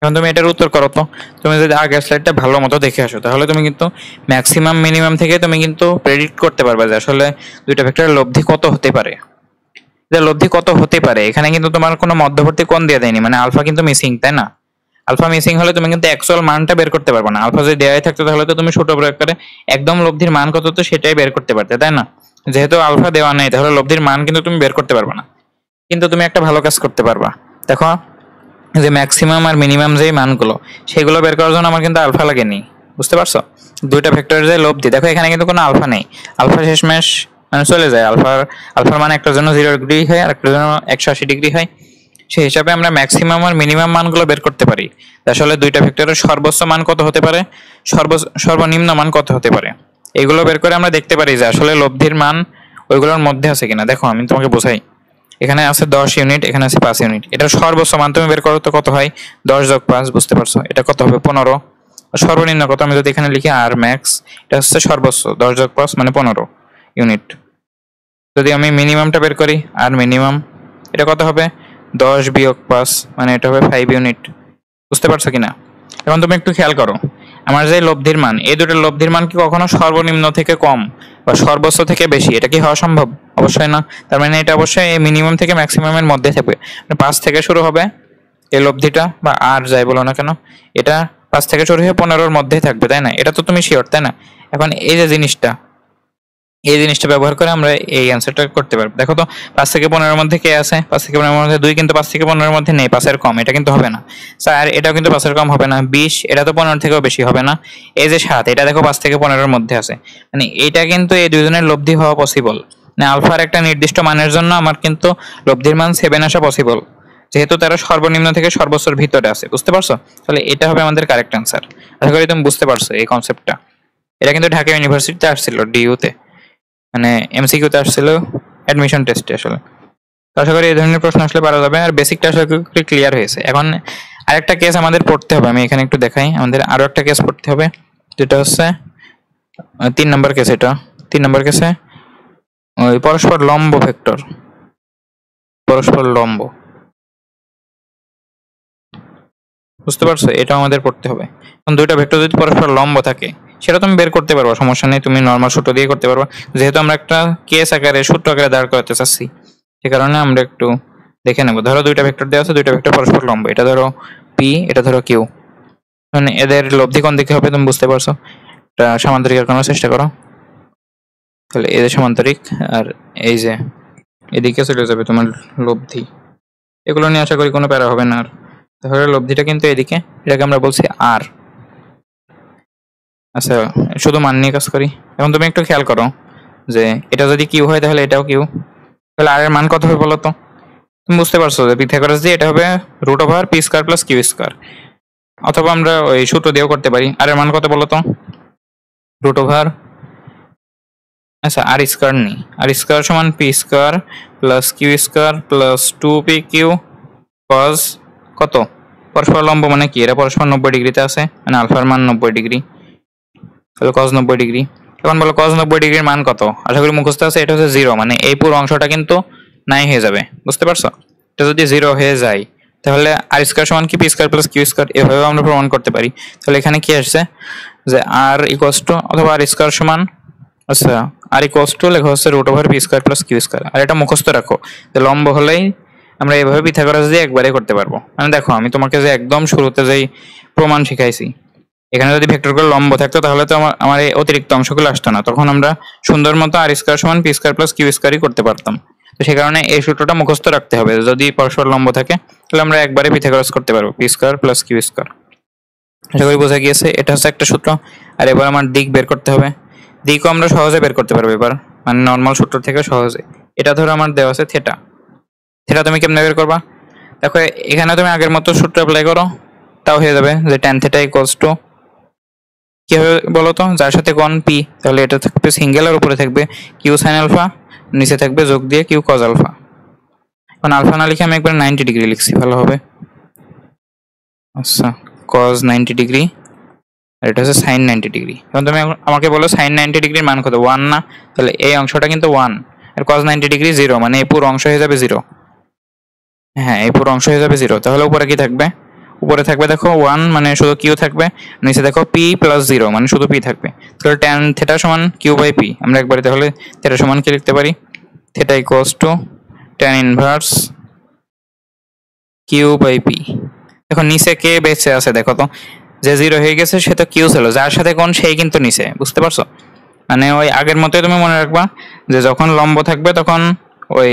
এখন তুমি এটার উত্তর করো তো। তুমি যদি আগের স্লাইডটা ভালো মতো দেখে আসো, তাহলে তুমি কিন্তু ম্যাক্সিমাম মিনিমাম থেকে তুমি কিন্তু প্রেডিক্ট করতে পারবে যে আসলে দুইটা ভেক্টরের লব্ধি কত হতে পারে। যে লব্ধি কত হতে পারে, এখানে কিন্তু তোমার কোনো মধ্যবর্তী কোণ দিয়ে দেয়নি, মানে আলফা কিন্তু মিসিং, তাই না? আলফা মিসিং হলে তুমি কিন্তু অ্যাকচুয়াল মানটা বের করতে পারবে না। আলফা যদি দেওয়াই থাকতো তাহলে তো তুমি ছোট প্রয়োগ করে একদম লব্ধির মান কত তো সেটাই বের করতে পারতে, তাই না? যেহেতু আলফা দেওয়া নেই, তাহলে লব্ধির মান কিন্তু তুমি বের করতে পারবে না। কিন্তু তুমি একটা ভালো কাজ করতে পারবা, দেখো যে ম্যাক্সিমাম আর মিনিমাম যে মানগুলো সেগুলো বের করার জন্য আমার কিন্তু আলফা লাগেনি, বুঝতে পারছো? দুইটা ভেক্টরের যে লব্ধি, দেখো এখানে কিন্তু কোনো আলফা নেই, আলফা শেষমেশ মানে চলে যায়। আলফার মান একটার জন্য 0 ডিগ্রি হয় আর একটার জন্য 180 ডিগ্রি হয়। সেই হিসাবে আমরা ম্যাক্সিমাম আর মিনিমাম মানগুলো বের করতে পারি। আসলে দুইটা ভেক্টরের সর্বোচ্চ মান কত হতে পারে, সর্বনিম্ন মান কত হতে পারে, এগুলো বের করে আমরা দেখতে পারি যে আসলে লব্ধির মান ওইগুলোর মধ্যে আছে কিনা। দেখো আমি তোমাকে বোঝাই, এখানে আছে 10 ইউনিট, এখানে আছে 5 ইউনিট, এটা সর্বোচ্চ মান তুমি বের করো তো কত হয়, 10 যোগ 5, বুঝতে পারছো, এটা কত হবে 15। সর্বনিম্ন কত আমি যদি এখানে লিখি আর ম্যাক্স, এটা হচ্ছে সর্বোচ্চ 10 যোগ 5 মানে 15 ইউনিট। যদি আমি মিনিমামটা বের করি, আর মিনিমাম এটা কত হবে 10 বিয়োগ 5 মানে এটা হবে 5 ইউনিট, বুঝতে পারছো কিনা। এখন তুমি একটু খেয়াল করো, আমার যে লব্ধির মান, এই দুটোর লব্ধির মান কি কখনো সর্বনিম্ন থেকে কম বা সর্বোচ্চ থেকে বেশি, এটা কি হওয়া সম্ভব? অবশ্যই না। তার মানে এটা অবশ্যই এই মিনিমাম থেকে ম্যাক্সিমামের মধ্যে থাকবে। 5 থেকে শুরু হবে এই লব্ধিটা, বা আর যাই বলো না কেন, এটা 5 থেকে শুরু হয়ে 15-র মধ্যেই থাকবে, তাই না? এটা তো তুমি শিওর, তাই না? এখন এই যে জিনিসটা, এই জিনিসটা ব্যবহার করে আমরা এই অ্যান্সারটা করতে পারবো। দেখো তো 5 থেকে 15-এর মধ্যে কে আছে, 5 থেকে 15-এর মধ্যে 2, কিন্তু 5 থেকে 15-এর মধ্যে নেই, 5-এর কম, এটা কিন্তু হবে না। 4 এটাও কিন্তু 5-এর কম হবে না। 20 এটা তো 15 থেকেও বেশি হবে না। এই যে 7 এটা দেখো 5 থেকে 15-এর মধ্যে আছে, মানে এটা কিন্তু এই দুইজনের লব্ধি হওয়া পসিবল। মানে আলফার একটা নির্দিষ্ট মানের জন্য আমার কিন্তু লব্ধির মান 7 আসা পসিবল, যেহেতু তারা সর্বনিম্ন থেকে সর্বোচ্চের ভিতরে আছে, বুঝতে পারছো? তাহলে এটা হবে আমাদের কারেক্ট অ্যান্সার। আশা করি তুমি বুঝতে পারছো এই কনসেপ্টটা। এটা কিন্তু ঢাকা ইউনিভার্সিটিতে আসছিল ডিইউতে, মানে এমসিকিউতে আসছিল অ্যাডমিশন টেস্টে আসলে। তো আশা করি এই ধরনের প্রশ্ন আসলে পারা যাবে, আর বেসিকটা আশা করি ক্লিয়ার হয়েছে। এখন আরেকটা কেস আমাদের পড়তে হবে, আমি এখানে একটু দেখাই, আমাদের আরো একটা কেস পড়তে হবে, যেটা হচ্ছে 3 নম্বর কেস। এটা 3 নম্বর কেসে ওই পরস্পর লম্ব ভেক্টর, পরস্পর লম্ব, বুঝতে পারছো? এটা আমাদের পড়তে হবে। এখন দুইটা ভেক্টর যদি পরস্পর লম্ব থাকে, সেটা তুমি বের করতে পারবো, সমস্যা নেই, তুমি নর্মাল সূত্র দিয়ে করতে পারবা। যেহেতু আমরা একটা কেস আকারে সূত্র আকারে দাঁড় করাতে চাচ্ছি, সে কারণে আমরা একটু দেখে নেবো। ধরো দুইটা ভেক্টর দেওয়া আছে, দুইটা ভেক্টর পরস্পর লম্ব, এটা ধরো পি, এটা ধরো কিউ, মানে এদের লব্ধি কোন দিকে হবে তুমি বুঝতে পারছো। এটা সামান্তরিক করার চেষ্টা করো, তাহলে এদের সমান্তরিক, আর এই যে এদিকে চলে যাবে তোমার লব্ধি। এগুলো নিয়ে আশা করি কোনো প্যারা হবে না। আর তাহলে লব্ধিটা কিন্তু এদিকে, এটাকে আমরা বলছি আর। আচ্ছা, শুধু মান নিয়ে কাজ করি। এখন তুমি একটু খেয়াল করো যে এটা যদি কিউ হয় তাহলে এটাও কিউ, তাহলে আর এর মান কত হবে বলো তো? তুমি বুঝতে পারছো যে পিথাগোরাস দিয়ে এটা হবে √/p² + q², অথবা আমরা ওই সূত্র দিয়েও করতে পারি। আর এর মান কত বলো তো? √, আচ্ছা আর স্কয়ার নেই, আর স্কয়ার সমান p² + q² + 2pq cos কত, পরস্পর লম্ব মানে কি, এরা পরস্পর 90 ডিগ্রিতে আছে, মানে আলফার মান 90 ডিগ্রি, তাহলে cos 90 ডিগ্রি। এখন বলো cos 90 ডিগ্রির মান কত? আশা করি মুখস্থ আছে, এটা হচ্ছে 0, মানে এই পুরো অংশটা কিন্তু নাই হয়ে যাবে, বুঝতে পারছো? এটা যদি 0 হয়ে যায় তাহলে r² সমান কি p² + q², এভাবে আমরা প্রমাণ করতে পারি। তাহলে এখানে কি আসছে যে r অথবা r² সমান, আচ্ছা r লেখা হচ্ছে √/p² + q², আর এটা মুখস্থ রাখো যে লম্ব হলেই আমরা এইভাবে পিথাগোরাস দিয়ে একবারে করতে পারবো। মানে দেখো আমি তোমাকে যে একদম শুরুতে যেই প্রমাণ শিখাইছি, এখানে যদি ভেক্টরগুলো লম্ব থাকতো তাহলে তো আমার এই অতিরিক্ত অংশগুলো আসতো না, তখন আমরা সুন্দর মতো r² সমান p² + q² করতে পারতাম। তো সেই কারণে এই সূত্রটা মুখস্থ রাখতে হবে, যদি পরস্পর লম্ব থাকে তাহলে আমরা একবারে পিথাগোরাস করতে পারবো, p² + q²। আশা করি বোঝা গিয়েছে, এটা হচ্ছে একটা সূত্র। আর এবার আমার দিক বের করতে হবে, দিকও আমরা সহজে বের করতে পারবো এবার, মানে নর্মাল সূত্র থেকে সহজে। এটা ধরো আমার দেওয়া আছে থেটা, থেটা তুমি কেমনে বের করবা? দেখো এখানে তুমি আগের মতো সূত্র অ্যাপ্লাই করো, তাও হয়ে যাবে যে tan θ = কি হবে বলো তো, যার সাথে কোণ p, তাহলে এটা থাকবে সিঙ্গেল, আর উপরে থাকবে q sin α, নিচে থাকবে যোগ দিয়ে q cos α। এখন আলফা না লিখে আমি একবার 90 ডিগ্রি লিখছি, ভালো হবে। আচ্ছা cos 90 ডিগ্রি, আর এটা হচ্ছে sin 90 ডিগ্রি। এখন তুমি আমাকে বলো sin 90 ডিগ্রির মান কত? 1 না? তাহলে এই অংশটা কিন্তু 1, আর cos 90 ডিগ্রি 0, মানে এই পুরো অংশ হয়ে যাবে 0। হ্যাঁ এই পুরো অংশ হয়ে যাবে 0। তাহলে উপরে কি থাকবে? উপরে থাকবে দেখো 1, মানে শুধু q থাকবে, নিচে দেখো p + 0, মানে শুধু p থাকবে। তাহলে tan θ সমান q/p, আমরা একবারে তাহলে θ সমান কি লিখতে পারি? θ = tan ইনভার্স q/p। এখন নিচে কে বেঁচে আছে দেখো তো, যে 0 হয়ে গেছে সে তো q ছিল, যার সাথে কোণ সেই কিন্তু নিচে, বুঝতে পারছো? মানে ওই আগের মতোই তুমি মনে রাখবা যে যখন লম্ব থাকবে তখন ওই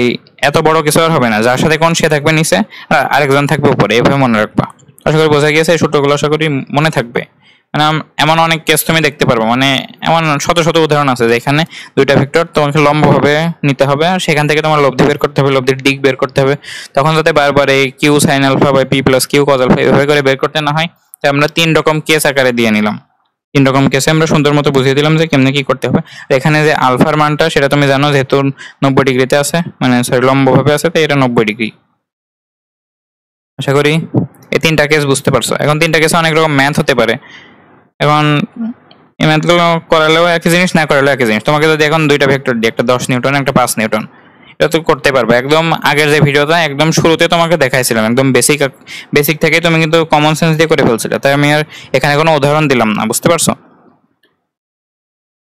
এত বড় কিছু আর হবে না, যার সাথে কোণ সে থাকবে নিচে আর আরেকজন থাকবে উপরে, এভাবে মনে রাখবা। আশা করি বোঝা গিয়েছে, এই সূত্রগুলো আশা করি মনে থাকবে। মানে এমন অনেক কেস তুমি দেখতে পারবো, মানে এমন শত শত উদাহরণ আছে যেখানে দুইটা ভেক্টর তোমাকে লম্বভাবে নিতে হবে আর সেখান থেকে তোমার লব্ধি বের করতে হবে, লব্ধির দিক বের করতে হবে। তখন যাতে বারবার এই কিউ সাইন আলফা বা p plus Q cos alpha এভাবে করে বের করতে না হয়, তাই আমরা 3 রকম কেস আকারে দিয়ে নিলাম। 3 রকম কেসে আমরা সুন্দর মতো বুঝিয়ে দিলাম যে কেমনে কি করতে হবে। এখানে যে আলফার মানটা সেটা তুমি জানো, যেহেতু 90 ডিগ্রিতে আছে, মানে সরি লম্বভাবে আছে, তাই এটা 90 ডিগ্রি। আশা করি এই 3টা কেস বুঝতে পারছো। এখন 3টা কেসে অনেক রকম ম্যাথ হতে পারে। এখন এই ম্যাথগুলো করালেও একই জিনিস, না করালেও একই জিনিস। তোমাকে যদি এখন দুইটা ভেক্টর দিই, একটা 10 নিউটন একটা 5 নিউটন, এটা তো করতে পারবে। একদম আগের যে ভিডিওটা একদম শুরুতে তোমাকে দেখাইছিলাম, একদম বেসিক থেকে তুমি কিন্তু কমন সেন্স দিয়ে করে ফেলছিলে, তাই আমি আর এখানে কোনো উদাহরণ দিলাম না, বুঝতে পারছো?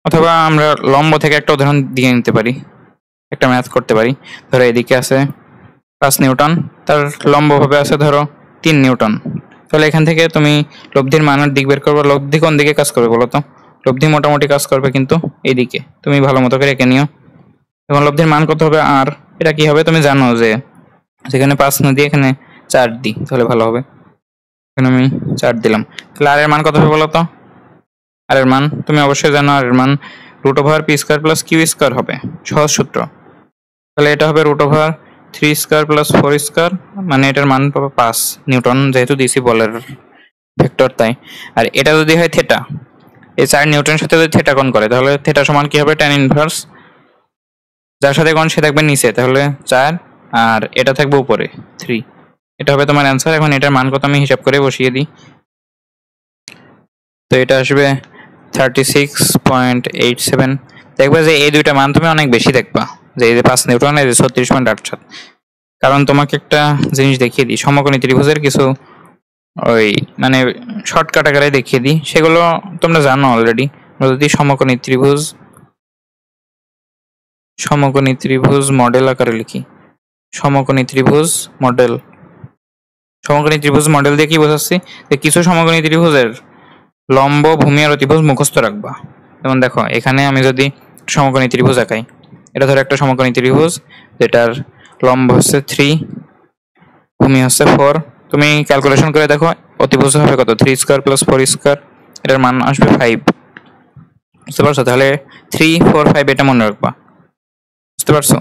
অথবা আমরা লম্ব থেকে একটা উদাহরণ দিয়ে নিতে পারি, একটা ম্যাথ করতে পারি। ধরো এদিকে আছে 5 নিউটন, তার লম্বভাবে আছে ধরো 3 নিউটন। তাহলে এখান থেকে তুমি লব্ধির মানের দিক বের করবে। লব্ধি কোন দিকে কাজ করবে বলো তো? লব্ধি মোটামুটি কাজ করবে কিন্তু এইদিকে, তুমি ভালো মতো করে এঁকে নিও। এবং লব্ধির মান কত হবে? আর এটা কি হবে তুমি জানো, যে যেখানে 5 না দিয়ে এখানে 4 দিই তাহলে ভালো হবে। এখানে আমি 4 দিলাম, তাহলে আর এর মান কত হবে বলো তো? আর এর মান তুমি অবশ্যই জানো, আর এর মান √p² + q² হবে, সহজ সূত্র। তাহলে এটা হবে √3² + 4², মানে এটার মান পাবো 5 নিউটন, যেহেতু দিছি বলের ভেক্টর তাই। আর এটা যদি হয় থিটা, এই 4 নিউটনের সাথে যদি থিটা কোণ করে, তাহলে থিটা সমান কি হবে? tan ইনভার্স, যার সাথে কোণ সে থাকবে নিচে, তাহলে 4 আর এটা থাকবে উপরে 3। এটা হবে তোমার অ্যান্সার। এখন এটার মান কত আমি হিসাব করে বসিয়ে দিই। তো এটা আসবে 36.87। দেখবে যে এই দুইটা মান তুমি অনেক বেশি দেখবা, যে এই যে 5 নিউটন এই যে 36.87। কারণ তোমাকে একটা জিনিস দেখিয়ে দিই, সমকোণী ত্রিভুজের কিছু ওই মানে শর্টকাট আকারে দেখিয়ে দিই, সেগুলো তোমরা জানো অলরেডি। যদি সমকোণী ত্রিভুজ মডেল আকারে লিখি, সমকোণী ত্রিভুজ মডেল দিয়ে কি বোঝাচ্ছি, যে কিছু সমকোণী ত্রিভুজের লম্ব, ভূমি আর অতিভুজ মুখস্থ রাখবা। যেমন দেখো এখানে আমি যদি সমকোণী ত্রিভুজ আঁকাই, এটা ধরো একটা সমকোণী ত্রিভুজ যেটার লম্ব হচ্ছে 3, ভূমি হচ্ছে 4। তুমি ক্যালকুলেশন করে দেখো অতিভুজ হবে কত? 3² + 4², এটার মান আসবে 5। বুঝতে পারছো? তাহলে 3, 4, 5 এটা মনে রাখবা, বুঝতে পারছো?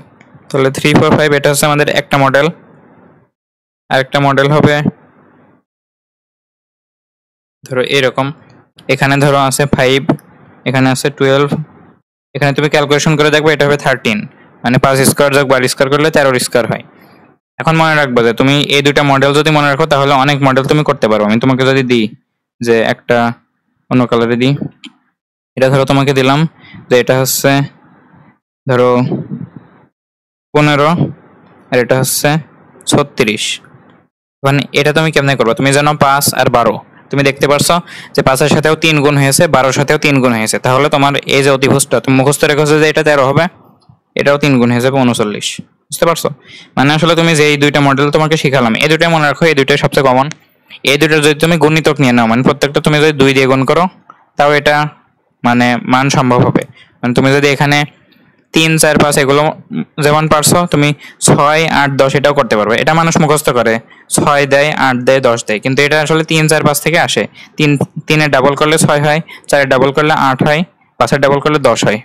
তাহলে 3, 4, 5 এটা হচ্ছে আমাদের একটা মডেল। আরেকটা মডেল হবে ধরো এরকম, এখানে ধরো আছে 5, এখানে আছে 12, এখানে তুমি ক্যালকুলেশন করে দেখবে এটা হবে 13, মানে 5² যোগ 12² করলে 13² হয়। এখন মনে রাখবে যে তুমি এই দুইটা মডেল যদি মনে রাখো তাহলে অনেক মডেল তুমি করতে পারো। আমি তোমাকে যদি দিই যে একটা অন্য কালারে দিই, এটা ধরো তোমাকে দিলাম যে এটা হচ্ছে ধরো 15 আর এটা হচ্ছে 36। মানে এটা তুমি কেমনে করবে? তুমি জানো 5 আর 12, তুমি দেখতে পারছো যে 5 এর সাথেও 3 গুণ হয়েছে, 12 সাথেও 3 গুণ হয়েছে। তাহলে তোমার এই যে অতিভুজটা তুমি মুখস্থ রেখেছো যে এটা 13 হবে, এটাও 3 গুণ হয়ে যাবে 39। বুঝতে পারছো? মানে আসলে তুমি যে এই দুইটা মডেল তোমাকে শিখালাম, এই দুইটাই মনে রাখো, এই দুইটাই সবচেয়ে কমন। এই দুইটা যদি তুমি গুণিতক নিয়ে নাও, মানে প্রত্যেকটা তুমি যদি 2 দিয়ে গুণ করো, তাও এটা মানে মান সম্ভব হবে। মানে তুমি যদি এখানে 3, 4, 5 এগুলো যেমন পারছো, তুমি 6, 8, 10 এটাও করতে পারবে। এটা মানুষ মুখস্থ করে 6 দেয়, 8 দেয়, 10 দেয়, কিন্তু এটা আসলে 3, 4, 5 থেকে আসে। 3 এর ডাবল করলে 6 হয়, 4 এর ডাবল করলে 8 হয়, 5 এর ডাবল করলে 10 হয়।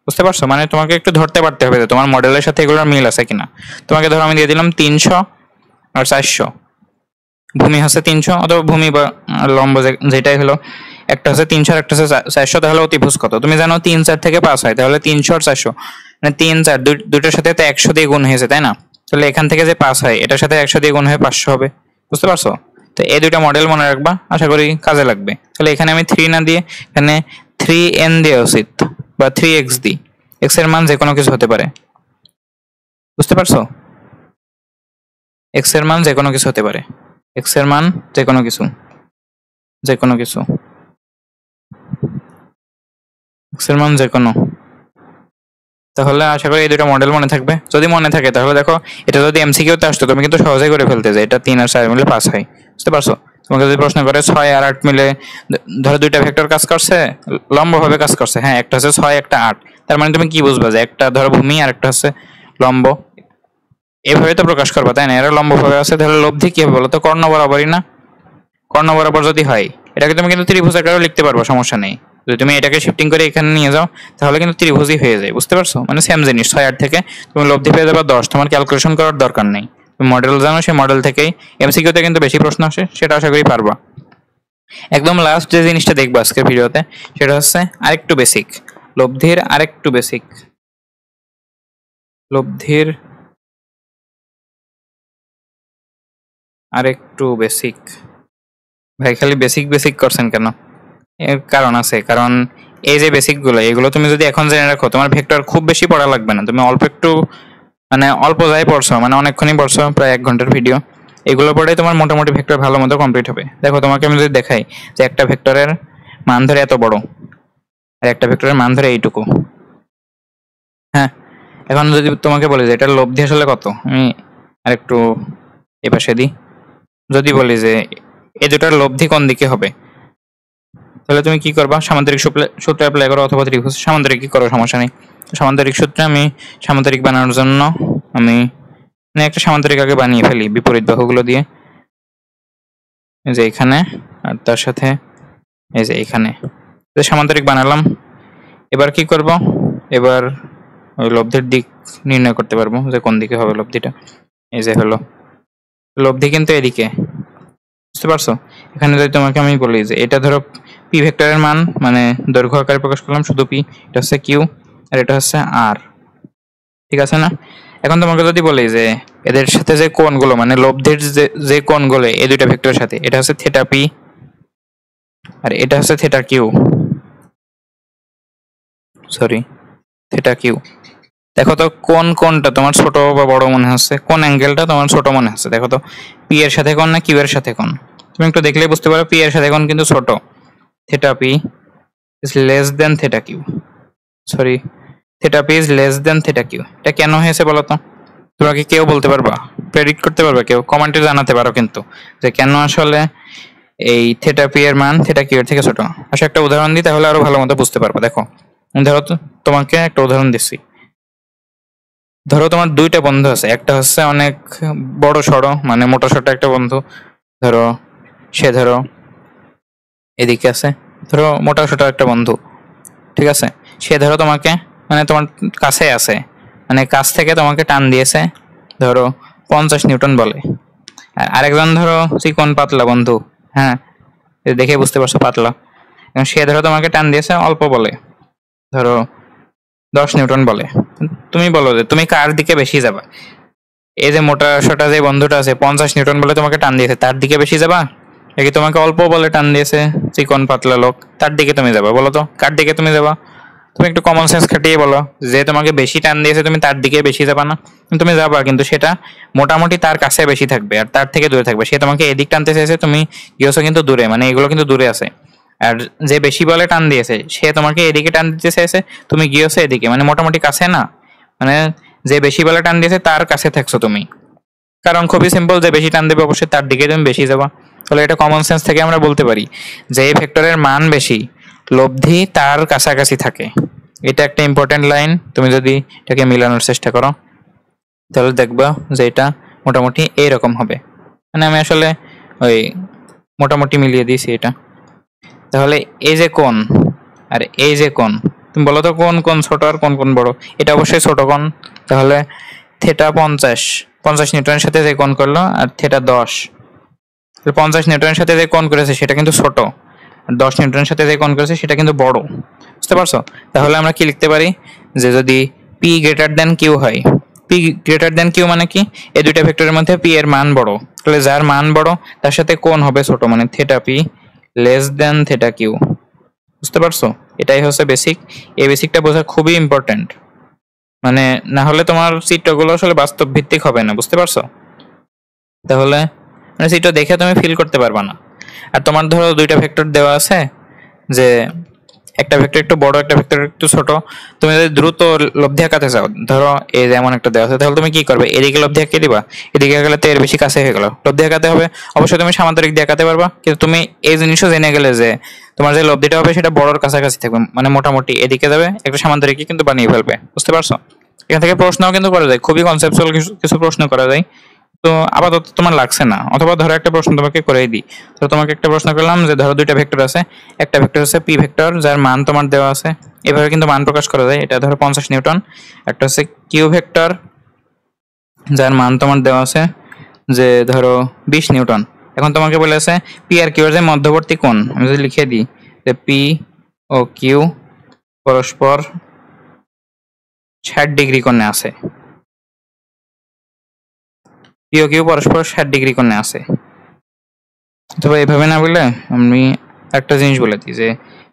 বুঝতে পারছো? মানে তোমাকে একটু ধরতে পারতে হবে যে তোমার মডেলের সাথে এগুলোর মিল আছে কিনা। তোমাকে ধরো আমি দিয়ে দিলাম 300 আর 400, ভূমি হচ্ছে 300 অথবা ভূমি বা লম্ব যেটাই হলো, একটা হচ্ছে 300 আর একটা হচ্ছে 400। তাহলে অতিভুজ কত? তুমি জানো 3, 4 থেকে 5 হয়, তাহলে 300 আর 400 মানে 3, 4 দুইটার সাথে তো 100 দিয়ে গুণ হয়েছে, তাই না? তাহলে এখান থেকে যে 5 হয় এটার সাথে 100 দিয়ে গুণ হয়ে 500 হবে। বুঝতে পারছো? তো এই দুইটা মডেল মনে রাখবা, আশা করি কাজে লাগবে। তাহলে এখানে আমি 3 না দিয়ে এখানে 3n দেওয়া উচিত, বা 3x দিই। x এর মান যে কোনো কিছু হতে পারে, বুঝতে পারছো? x এর মান যে কোনো কিছু হতে পারে, x এর মান যে কোনো কিছু, x এর মান যে কোনো। তাহলে আশা করি এই দুটো মডেল মনে থাকবে। যদি মনে থাকে তাহলে দেখো এটা যদি এমসিকিউতে আসতো তুমি কিন্তু সহজেই করে ফেলতে, যে এটা 3 আর 4 মিলে 5 হয়। বুঝতে পারছো? তোমাকে যদি প্রশ্ন করে 6 আর 8 মিলে ধরো দুইটা ভেক্টর কাজ করছে, লম্বভাবে কাজ করছে, হ্যাঁ একটা হচ্ছে 6 একটা 8, তার মানে তুমি কি বুঝবা যে একটা ধরো ভূমি আর একটা হচ্ছে লম্ব, এভাবে তো প্রকাশ করবা, তাই না? এরা লম্বভাবে আছে, তাহলে লব্ধি কি হবে বলো তো? কর্ণ বরাবরই না? কর্ণ বরাবর যদি হয় এটাকে তুমি কিন্তু ত্রিভুজ আকারেও লিখতে পারবো, সমস্যা নেই। যদি তুমি এটাকে শিফটিং করে এখানে নিয়ে যাও তাহলে কিন্তু ত্রিভুজই হয়ে যায়, বুঝতে পারছো? মানে সেম জিনিস, 6 থেকে তুমি লব্ধি পেয়ে যাবে 10, তোমার ক্যালকুলেশন করার দরকার নেই। তুমি মডেল জানো, সেই মডেল থেকেই এমসিকিউতে কিন্তু বেশি প্রশ্ন আসে, সেটা আশা করি পারবা। একদম লাস্ট যে জিনিসটা দেখবো আজকের ভিডিওতে সেটা হচ্ছে আরেকটু বেসিক, লব্ধির আরেকটু বেসিক, লব্ধির আরেকটু বেসিক। ভাই খালি বেসিক বেসিক করছেন কেন? এর কারণ আছে, কারণ এই যে বেসিক গুলো এগুলো তুমি যদি এখন জেনে রাখো তোমার ভেক্টর খুব বেশি পড়া লাগবে না, তুমি অল্প একটু মানে অল্প যাই পড়ছো, মানে অনেকক্ষণই পড়ছো, প্রায় 1 ঘন্টার ভিডিও, এগুলো পড়েই তোমার মোটামুটি ভেক্টর ভালো মতো কমপ্লিট হবে। দেখো তোমাকে আমি যদি দেখাই যে একটা ভেক্টরের মান ধরে এত বড় আর একটা ভেক্টরের মান ধরে এইটুকু, হ্যাঁ, এখন যদি তোমাকে বলি যে এটার লব্ধি আসলে কত, আমি আরেকটু এপাশে দিই, যদি বলি যে এই দুটার লব্ধি কোন দিকে হবে, তাহলে তুমি কি করবা? সামান্তরিক সূত্র অ্যাপ্লাই করো অথবা ত্রিভুজ সামান্তরিক কি করো, সমস্যা নেই। সামান্তরিক সূত্রে আমি সামান্তরিক বানানোর জন্য আমি মানে একটা সামান্তরিক আগে বানিয়ে ফেলি বিপরীত বাহুগুলো দিয়ে, এই যে এখানে আর তার সাথে এই যে এখানে সামান্তরিক বানালাম। এবার কি করব? এবার ওই লব্ধির দিক নির্ণয় করতে পারবো যে কোন দিকে হবে লব্ধিটা। এই যে হলো লব্ধি কিন্তু এদিকে, বুঝতে পারছো? এখানে যদি তোমাকে আমি বলি যে এটা ধরো পি ভেক্টরের মান, মানে দৈর্ঘ্য আকারে প্রকাশ করলাম শুধু পি, এটা হচ্ছে কিউ আর এটা হচ্ছে আর, ঠিক আছে না? এখন তোমাকে যদি বলি যে এদের সাথে যে কোণগুলো, মানে লব্ধির যে কোণগুলো এই দুইটা ভেক্টরের সাথে, এটা হচ্ছে থিটা পি আর এটা হচ্ছে theta q, sorry theta q. দেখো তো কোনটা তোমার ছোট বা বড় মনে হচ্ছে, কোন অ্যাঙ্গেলটা তোমার ছোট মনে হচ্ছে? দেখো তো পি এর সাথে কোণ না কিউ এর সাথে কোণ? তুমি একটু দেখলেই বুঝতে পারো পি এর সাথে কোণ কিন্তু ছোট, theta p is less than theta q, sorry theta p is less than theta q. এটা কেন হয়েছে বলো তো? তোমরা কি কেউ বলতে পারবা, প্রেডিক্ট করতে পারবা? কেউ কমেন্টে জানাতে পারো কিন্তু যে কেন আসলে এই থিটা পি এর মান থিটা কিউ এর থেকে ছোট। আচ্ছা একটা উদাহরণ দিই তাহলে আরো ভালো মতো বুঝতে পারবো। দেখো ধরো তোমাকে একটা উদাহরণ দিচ্ছি, ধরো তোমার দুইটা বন্ধু আছে, একটা হচ্ছে অনেক বড় সড়ো মানে মোটা সোটা একটা বন্ধু, ধরো সে ধরো এদিকে আছে, ধরো মোটা সোটা একটা বন্ধু, ঠিক আছে? সে ধরো তোমাকে মানে তোমার কাছে আছে, মানে কাছ থেকে তোমাকে টান দিয়েছে ধরো 50 নিউটন বলে। আর আরেকজন ধরো চিকন পাতলা বন্ধু, হ্যাঁ দেখে বুঝতে পারছো পাতলা, সে ধরো তোমাকে টান দিয়েছে অল্প বলে, ধরো 10 নিউটন বলে। তুমি বলো যে তুমি কার দিকে বেশি যাবা? এই যে মোটা সোটা যে বন্ধুটা আছে 50 নিউটন বলে তোমাকে টান দিয়েছে তার দিকে বেশি যাবা, নাকি তোমাকে অল্প বলে টান দিয়েছে চিকন পাতলা লোক তার দিকে তুমি যাবা? বলো তো কার দিকে তুমি যাবা? তুমি একটু কমন সেন্স খাটিয়ে বলো যে তোমাকে বেশি টান দিয়েছে তুমি তার দিকে বেশি যাবা না? তুমি যাবা কিন্তু সেটা মোটামুটি তার কাছে বেশি থাকবে আর তার থেকে দূরে থাকবে। সে তোমাকে এদিক টানতে চাইছে, তুমি গিয়েছো কিন্তু দূরে, মানে এগুলো কিন্তু দূরে আছে। আর যে বেশি বলে টান দিয়েছে সে তোমাকে এদিকে টান দিতে চাইছে, তুমি গিয়েছো এদিকে, মানে মোটামুটি কাছে না, মানে যে বেশি বলে টান দিয়েছে তার কাছে থাকছো তুমি। কারণ খুবই সিম্পল, যে বেশি টান দেবে অবশ্যই তার দিকে তুমি বেশি যাবা। তাহলে এটা কমন সেন্স থেকে আমরা বলতে পারি যে এই ভেক্টরের মান বেশি, লব্ধি তার কাছাকাছি থাকে। এটা একটা ইম্পর্টেন্ট লাইন, তুমি যদি এটাকে মিলানোর চেষ্টা করো তাহলে দেখবা যে এটা মোটামুটি এইরকম হবে। মানে আমি আসলে ওই মোটামুটি মিলিয়ে দিয়েছি এটা। তাহলে এই যে কোণ আর এই যে কোণ, তুমি বলো তো কোন কোন ছোট আর কোন কোন বড়? এটা অবশ্যই ছোট কোণ। তাহলে থেটা 50 নিউটনের সাথে যে কোণ করলো আর থেটা 10, 50 নিউটনের সাথে যে কোণ করেছে সেটা কিন্তু ছোট, আর 10 নিউটনের সাথে যে কোণ করেছে সেটা কিন্তু বড়, বুঝতে পারছো? তাহলে আমরা কি লিখতে পারি যে যদি পি গ্রেটার দেন কিউ হয়, পি গ্রেটার দেন কিউ মানে কি এই দুইটা ভেক্টরের মধ্যে পি এর মান বড়, তাহলে যার মান বড় তার সাথে কোণ হবে ছোট, মানে theta p less than theta q, বুঝতে পারছো? এটাই হচ্ছে বেসিক। এই বেসিকটা বোঝা খুবই ইম্পর্টেন্ট, মানে না হলে তোমার চিত্রগুলো আসলে বাস্তব ভিত্তিক হবে না, বুঝতে পারছো? তাহলে মানে চিত্র দেখে তুমি ফিল করতে পারবা না। আর তোমার ধরো দুইটা ভেক্টর দেওয়া আছে, যে একটা ভেক্টর একটু বড় একটা ভেক্টর একটু ছোট, তুমি যদি দ্রুত লব্ধি আঁকাতে চাও, ধরো এই যেমন একটা দেওয়া আছে, তাহলে তুমি কি করবে? এদিকে লব্ধি আঁকিয়ে দিবা, এদিকে গেলে তো এর বেশি কাছে হয়ে গেল, লব্ধি আঁকাতে হবে। অবশ্যই তুমি সামান্তরিক দিয়ে আঁকাতে পারবা, কিন্তু তুমি এই জিনিসও জেনে গেলে যে তোমার যে লব্ধিটা হবে সেটা বড়র কাছাকাছি থাকবে, মানে মোটামুটি এদিকে যাবে, একটা সামান্তরিক কিন্তু বানিয়ে ফেলবে, বুঝতে পারছো? এখান থেকে প্রশ্নও কিন্তু করা যায়, খুবই কনসেপচুয়াল কিছু প্রশ্ন করা যায়। তো আপাতত তোমার লাগছে না, অথবা ধরো একটা প্রশ্ন তোমাকে করেই দিই। তো তোমাকে একটা প্রশ্ন করলাম যে ধরো দুইটা ভেক্টর আছে, একটা ভেক্টর হচ্ছে পি ভেক্টর যার মান তোমার দেওয়া আছে, এভাবে কিন্তু মান প্রকাশ করা যায়, এটা ধরো 50 নিউটন। একটা হচ্ছে কিউ ভেক্টর যার মান তোমার দেওয়া আছে যে ধরো 20 নিউটন। এখন তোমাকে বলে আছে পি আর কিউ এর যে মধ্যবর্তী কোণ, আমি যদি লিখে দিই যে পি ও কিউ পরস্পর 60 ডিগ্রি কোণে আছে, পি ও কিউ পরস্পর 60 ডিগ্রি কোণে আছে। তবে এভাবে না বলে আমি একটা জিনিস বলে দিই যে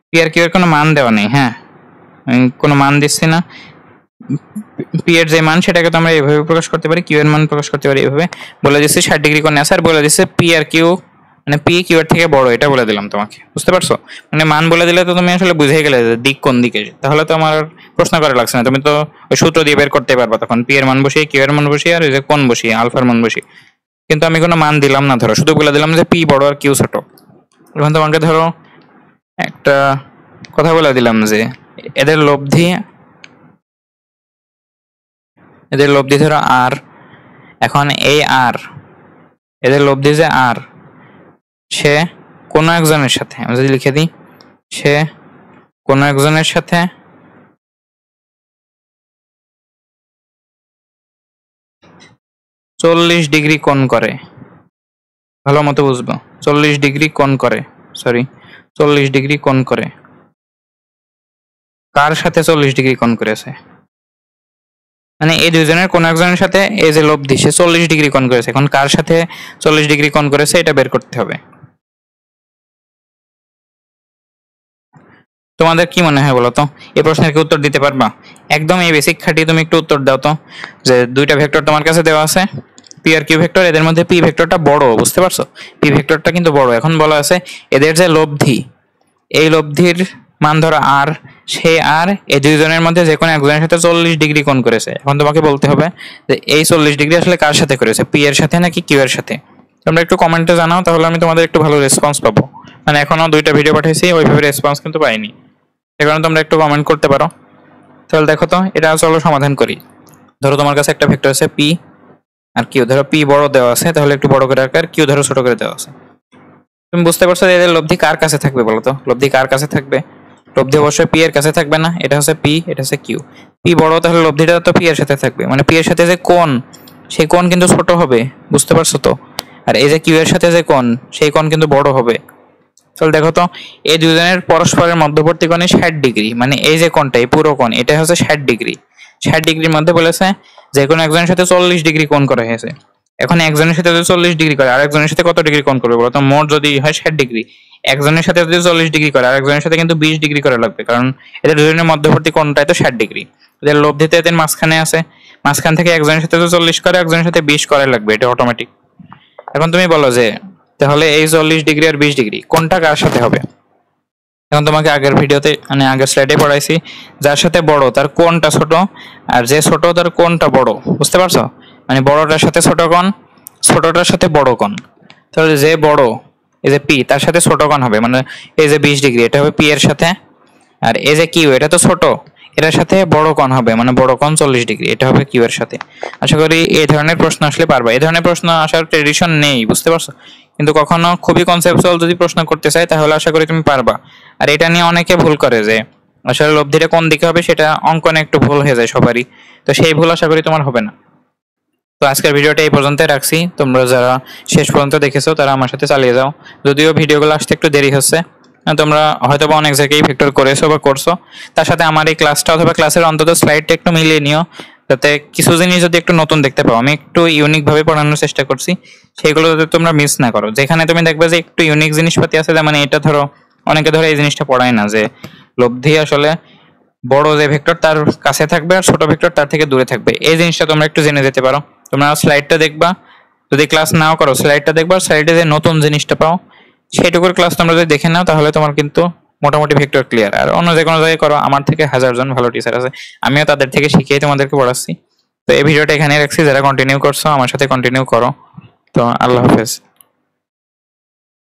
পি আর কিউ এর কোনো মান দেওয়া নেই, হ্যাঁ আমি কোনো মান দিচ্ছি না, পি এর যে মান সেটাকে তো আমরা এভাবে প্রকাশ করতে পারি, কিউ এর মান প্রকাশ করতে পারি এভাবে, বলে দিচ্ছি 60 ডিগ্রি কোণে আছে, আর বলে দিচ্ছে পি আর কিউ মানে পি কিউ এর থেকে বড়, এটা বলে দিলাম তোমাকে, বুঝতে পারছো? মানে মান বলে দিলে তো তুমি আসলে বুঝে গেলে যে দিক কোন দিকে, তাহলে তো আমার প্রশ্ন করা লাগছে না, তুমি তো ওই সূত্র দিয়ে বের করতে পারবা তখন, পি এর মান বসিয়ে কিউ এর মান বসিয়ে আর ওই যে কোণ বসিয়ে আলফার মান বসিয়ে। কিন্তু আমি কোনো মান দিলাম না, ধরো শুধু বলে দিলাম যে পি বড় আর কিউ ছোট। এখন তোমাকে ধরো একটা কথা বলে দিলাম যে এদের লব্ধি ধরো আর, এখন এই আর এদের লব্ধি যে আর, সে কোনো একজনের সাথে, আমি যদি লিখে দিই সে কোনো একজনের সাথে 40 ডিগ্রি কোণ করে, ভালো মতো বুঝবো, 40 ডিগ্রি কোণ করে, 40 ডিগ্রি কোণ করে। কার সাথে 40 ডিগ্রি কোণ করেছে? মানে এই দুইজনের কোন একজনের সাথে এই যে লব্ধি সে 40 ডিগ্রি কোণ করেছে, এখন কার সাথে 40 ডিগ্রি কোণ করেছে এটা বের করতে হবে। তোমাদের কি মনে হয় বলো তো, এই প্রশ্নের কি উত্তর দিতে পারবা? একদম এই বেসিক খাটিয়ে তুমি একটু উত্তর দাও তো, যে দুইটা ভেক্টর তোমার কাছে দেওয়া আছে পি আর কিউ ভেক্টর, এদের মধ্যে পি ভেক্টরটা বড়, বুঝতে পারছো? পি ভেক্টরটা কিন্তু বড়। এখন বলা আছে এদের যে লব্ধি, এই লব্ধির মান ধরো আর, সে আর এই দুইজনের মধ্যে যে কোনো একজনের সাথে 40 ডিগ্রি কোণ করেছে। এখন তোমাকে বলতে হবে যে এই 40 ডিগ্রি আসলে কার সাথে করেছে, পি এর সাথে নাকি কিউ এর সাথে? তোমরা একটু কমেন্টে জানাও, তাহলে আমি তোমাদের একটু ভালো রেসপন্স পাবো। মানে এখনো দুইটা ভিডিও পাঠিয়েছি, ওইভাবে রেসপন্স কিন্তু পাইনি, সে কারণে তোমরা একটু কমেন্ট করতে পারো। তাহলে দেখো তো এটা চলো সমাধান করি। ধরো তোমার কাছে একটা ভেক্টর আছে পি আর কিউ, ধরো পি বড় দেওয়া আছে, তাহলে একটু বড় করে আঁকার, কিউ ধরো ছোট করে দেওয়া আছে। তুমি বুঝতে পারছো যে এদের লব্ধি কার কাছে থাকবে বলো তো? লব্ধি কার কাছে থাকবে? লব্ধি অবশ্যই পি এর কাছে থাকবে না, এটা হচ্ছে পি, এটা হচ্ছে কিউ। পি বড়, তাহলে লব্ধিটা তো পি এর সাথে থাকবে, মানে পি এর সাথে যে কোণ সেই কোণ কিন্তু ছোট হবে, বুঝতে পারছো তো? আর এই যে কিউ এর সাথে যে কোণ সেই কোণ কিন্তু বড় হবে। তাহলে দেখো তো এই দুজনের পরস্পরের মধ্যবর্তী কোণে 60 ডিগ্রি, মানে এই যে কোণটা, এই পুরো কোণ এটা হচ্ছে 60 ডিগ্রি। 60 ডিগ্রির মধ্যে বলেছে যে কোনো একজনের সাথে 40 ডিগ্রি কোণ করা হয়েছে। এখন একজনের সাথে যদি 40 ডিগ্রি করে আর একজনের সাথে কত ডিগ্রি কোণ করবে বলো তো? মোট যদি হয় 60 ডিগ্রি, একজনের সাথে যদি 40 ডিগ্রি করে আর একজনের সাথে কিন্তু 20 ডিগ্রি করা লাগবে, কারণ এদের দুজনের মধ্যবর্তী কোণটাই তো 60 ডিগ্রি। এদের লব্ধিতে এদের মাঝখানে আছে, মাঝখান থেকে একজনের সাথে তো 40 করে একজনের সাথে 20 করা লাগবে, এটা অটোমেটিক। এখন তুমি বলো যে তাহলে এই 40 ডিগ্রি আর 20 ডিগ্রি কোনটা কার সাথে হবে? এখন তোমাকে আগের ভিডিওতে মানে আগের স্লাইডে পড়াইছি যার সাথে বড় তার কোণটা ছোট, আর যে ছোট তার কোণটা বড়, বুঝতে পারছো? মানে বড়টার সাথে ছোট কোণ, ছোটটার সাথে বড় কোণ। তাহলে যে বড় এই যে পি, তার সাথে ছোট কোণ হবে, মানে এই যে 20 ডিগ্রি এটা হবে পি এর সাথে, আর এই যে কিউ এটা তো ছোট, এটার সাথে বড় কোণ হবে, মানে বড় কোণ 40 ডিগ্রি, এটা হবে কিউ এর সাথে। আশা করি এই ধরনের প্রশ্ন আসলে পারবা, এই ধরনের প্রশ্ন আসার ট্রেডিশন নেই, বুঝতে পারছো? কিন্তু কখনো খুবই কনসেপচুয়াল যদি প্রশ্ন করতে চাই তাহলে আশা করি তুমি পারবা। আর এটা নিয়ে অনেকে ভুল করে যে আসলে লব্ধিটা কোন দিকে হবে, সেটা অঙ্কনে একটু ভুল হয়ে যায় সবারই, তো সেই ভুল আশা করি তোমার হবে না। তো আজকের ভিডিওটা এই পর্যন্তই রাখছি, তোমরা যারা শেষ পর্যন্ত দেখেছো তারা আমার সাথে চালিয়ে যাও, যদিও ভিডিওগুলো আসতে একটু দেরি হচ্ছে। তোমরা হয়তো বা অনেক জায়গায় ভেক্টর করেছো বা করছো, তার সাথে আমার এই ক্লাসটা অথবা ক্লাসের অন্তত স্লাইডটা একটু মিলিয়ে নিও, যাতে কিছু জিনিস যদি একটু নতুন দেখতে পাও। আমি একটু ইউনিক ভাবে পড়ানোর চেষ্টা করছি, সেগুলো যাতে তোমরা মিস না করো। যেখানে তুমি দেখবে যে একটু ইউনিক জিনিসপাতি আছে, যেমন এটা ধরো অনেকে ধরো এই জিনিসটা পড়ায় না যে লব্ধি আসলে বড় যে ভেক্টর তার কাছে থাকবে আর ছোট ভেক্টর তার থেকে দূরে থাকবে, এই জিনিসটা তোমরা একটু জেনে যেতে পারো। তোমরা স্লাইডটা দেখবা, যদি ক্লাস নাও করো স্লাইডটা দেখবা, স্লাইডে যে নতুন জিনিসটা পাও সেইটুকুর ক্লাস তোমরা যদি দেখে নাও তাহলে তোমার কিন্তু মোটামুটি ভেক্টর ক্লিয়ার। আর অন্য যে কোনো জায়গায় করো, আমার থেকে 1000 জন ভালো টিচার আছে, আমিও তাদের থেকে শিখিয়ে তোমাদেরকে পড়াচ্ছি। তো এই ভিডিওটা এখানে রাখছি, যারা কন্টিনিউ করছো আমার সাথে কন্টিনিউ করো। তো আল্লাহ হাফেজ।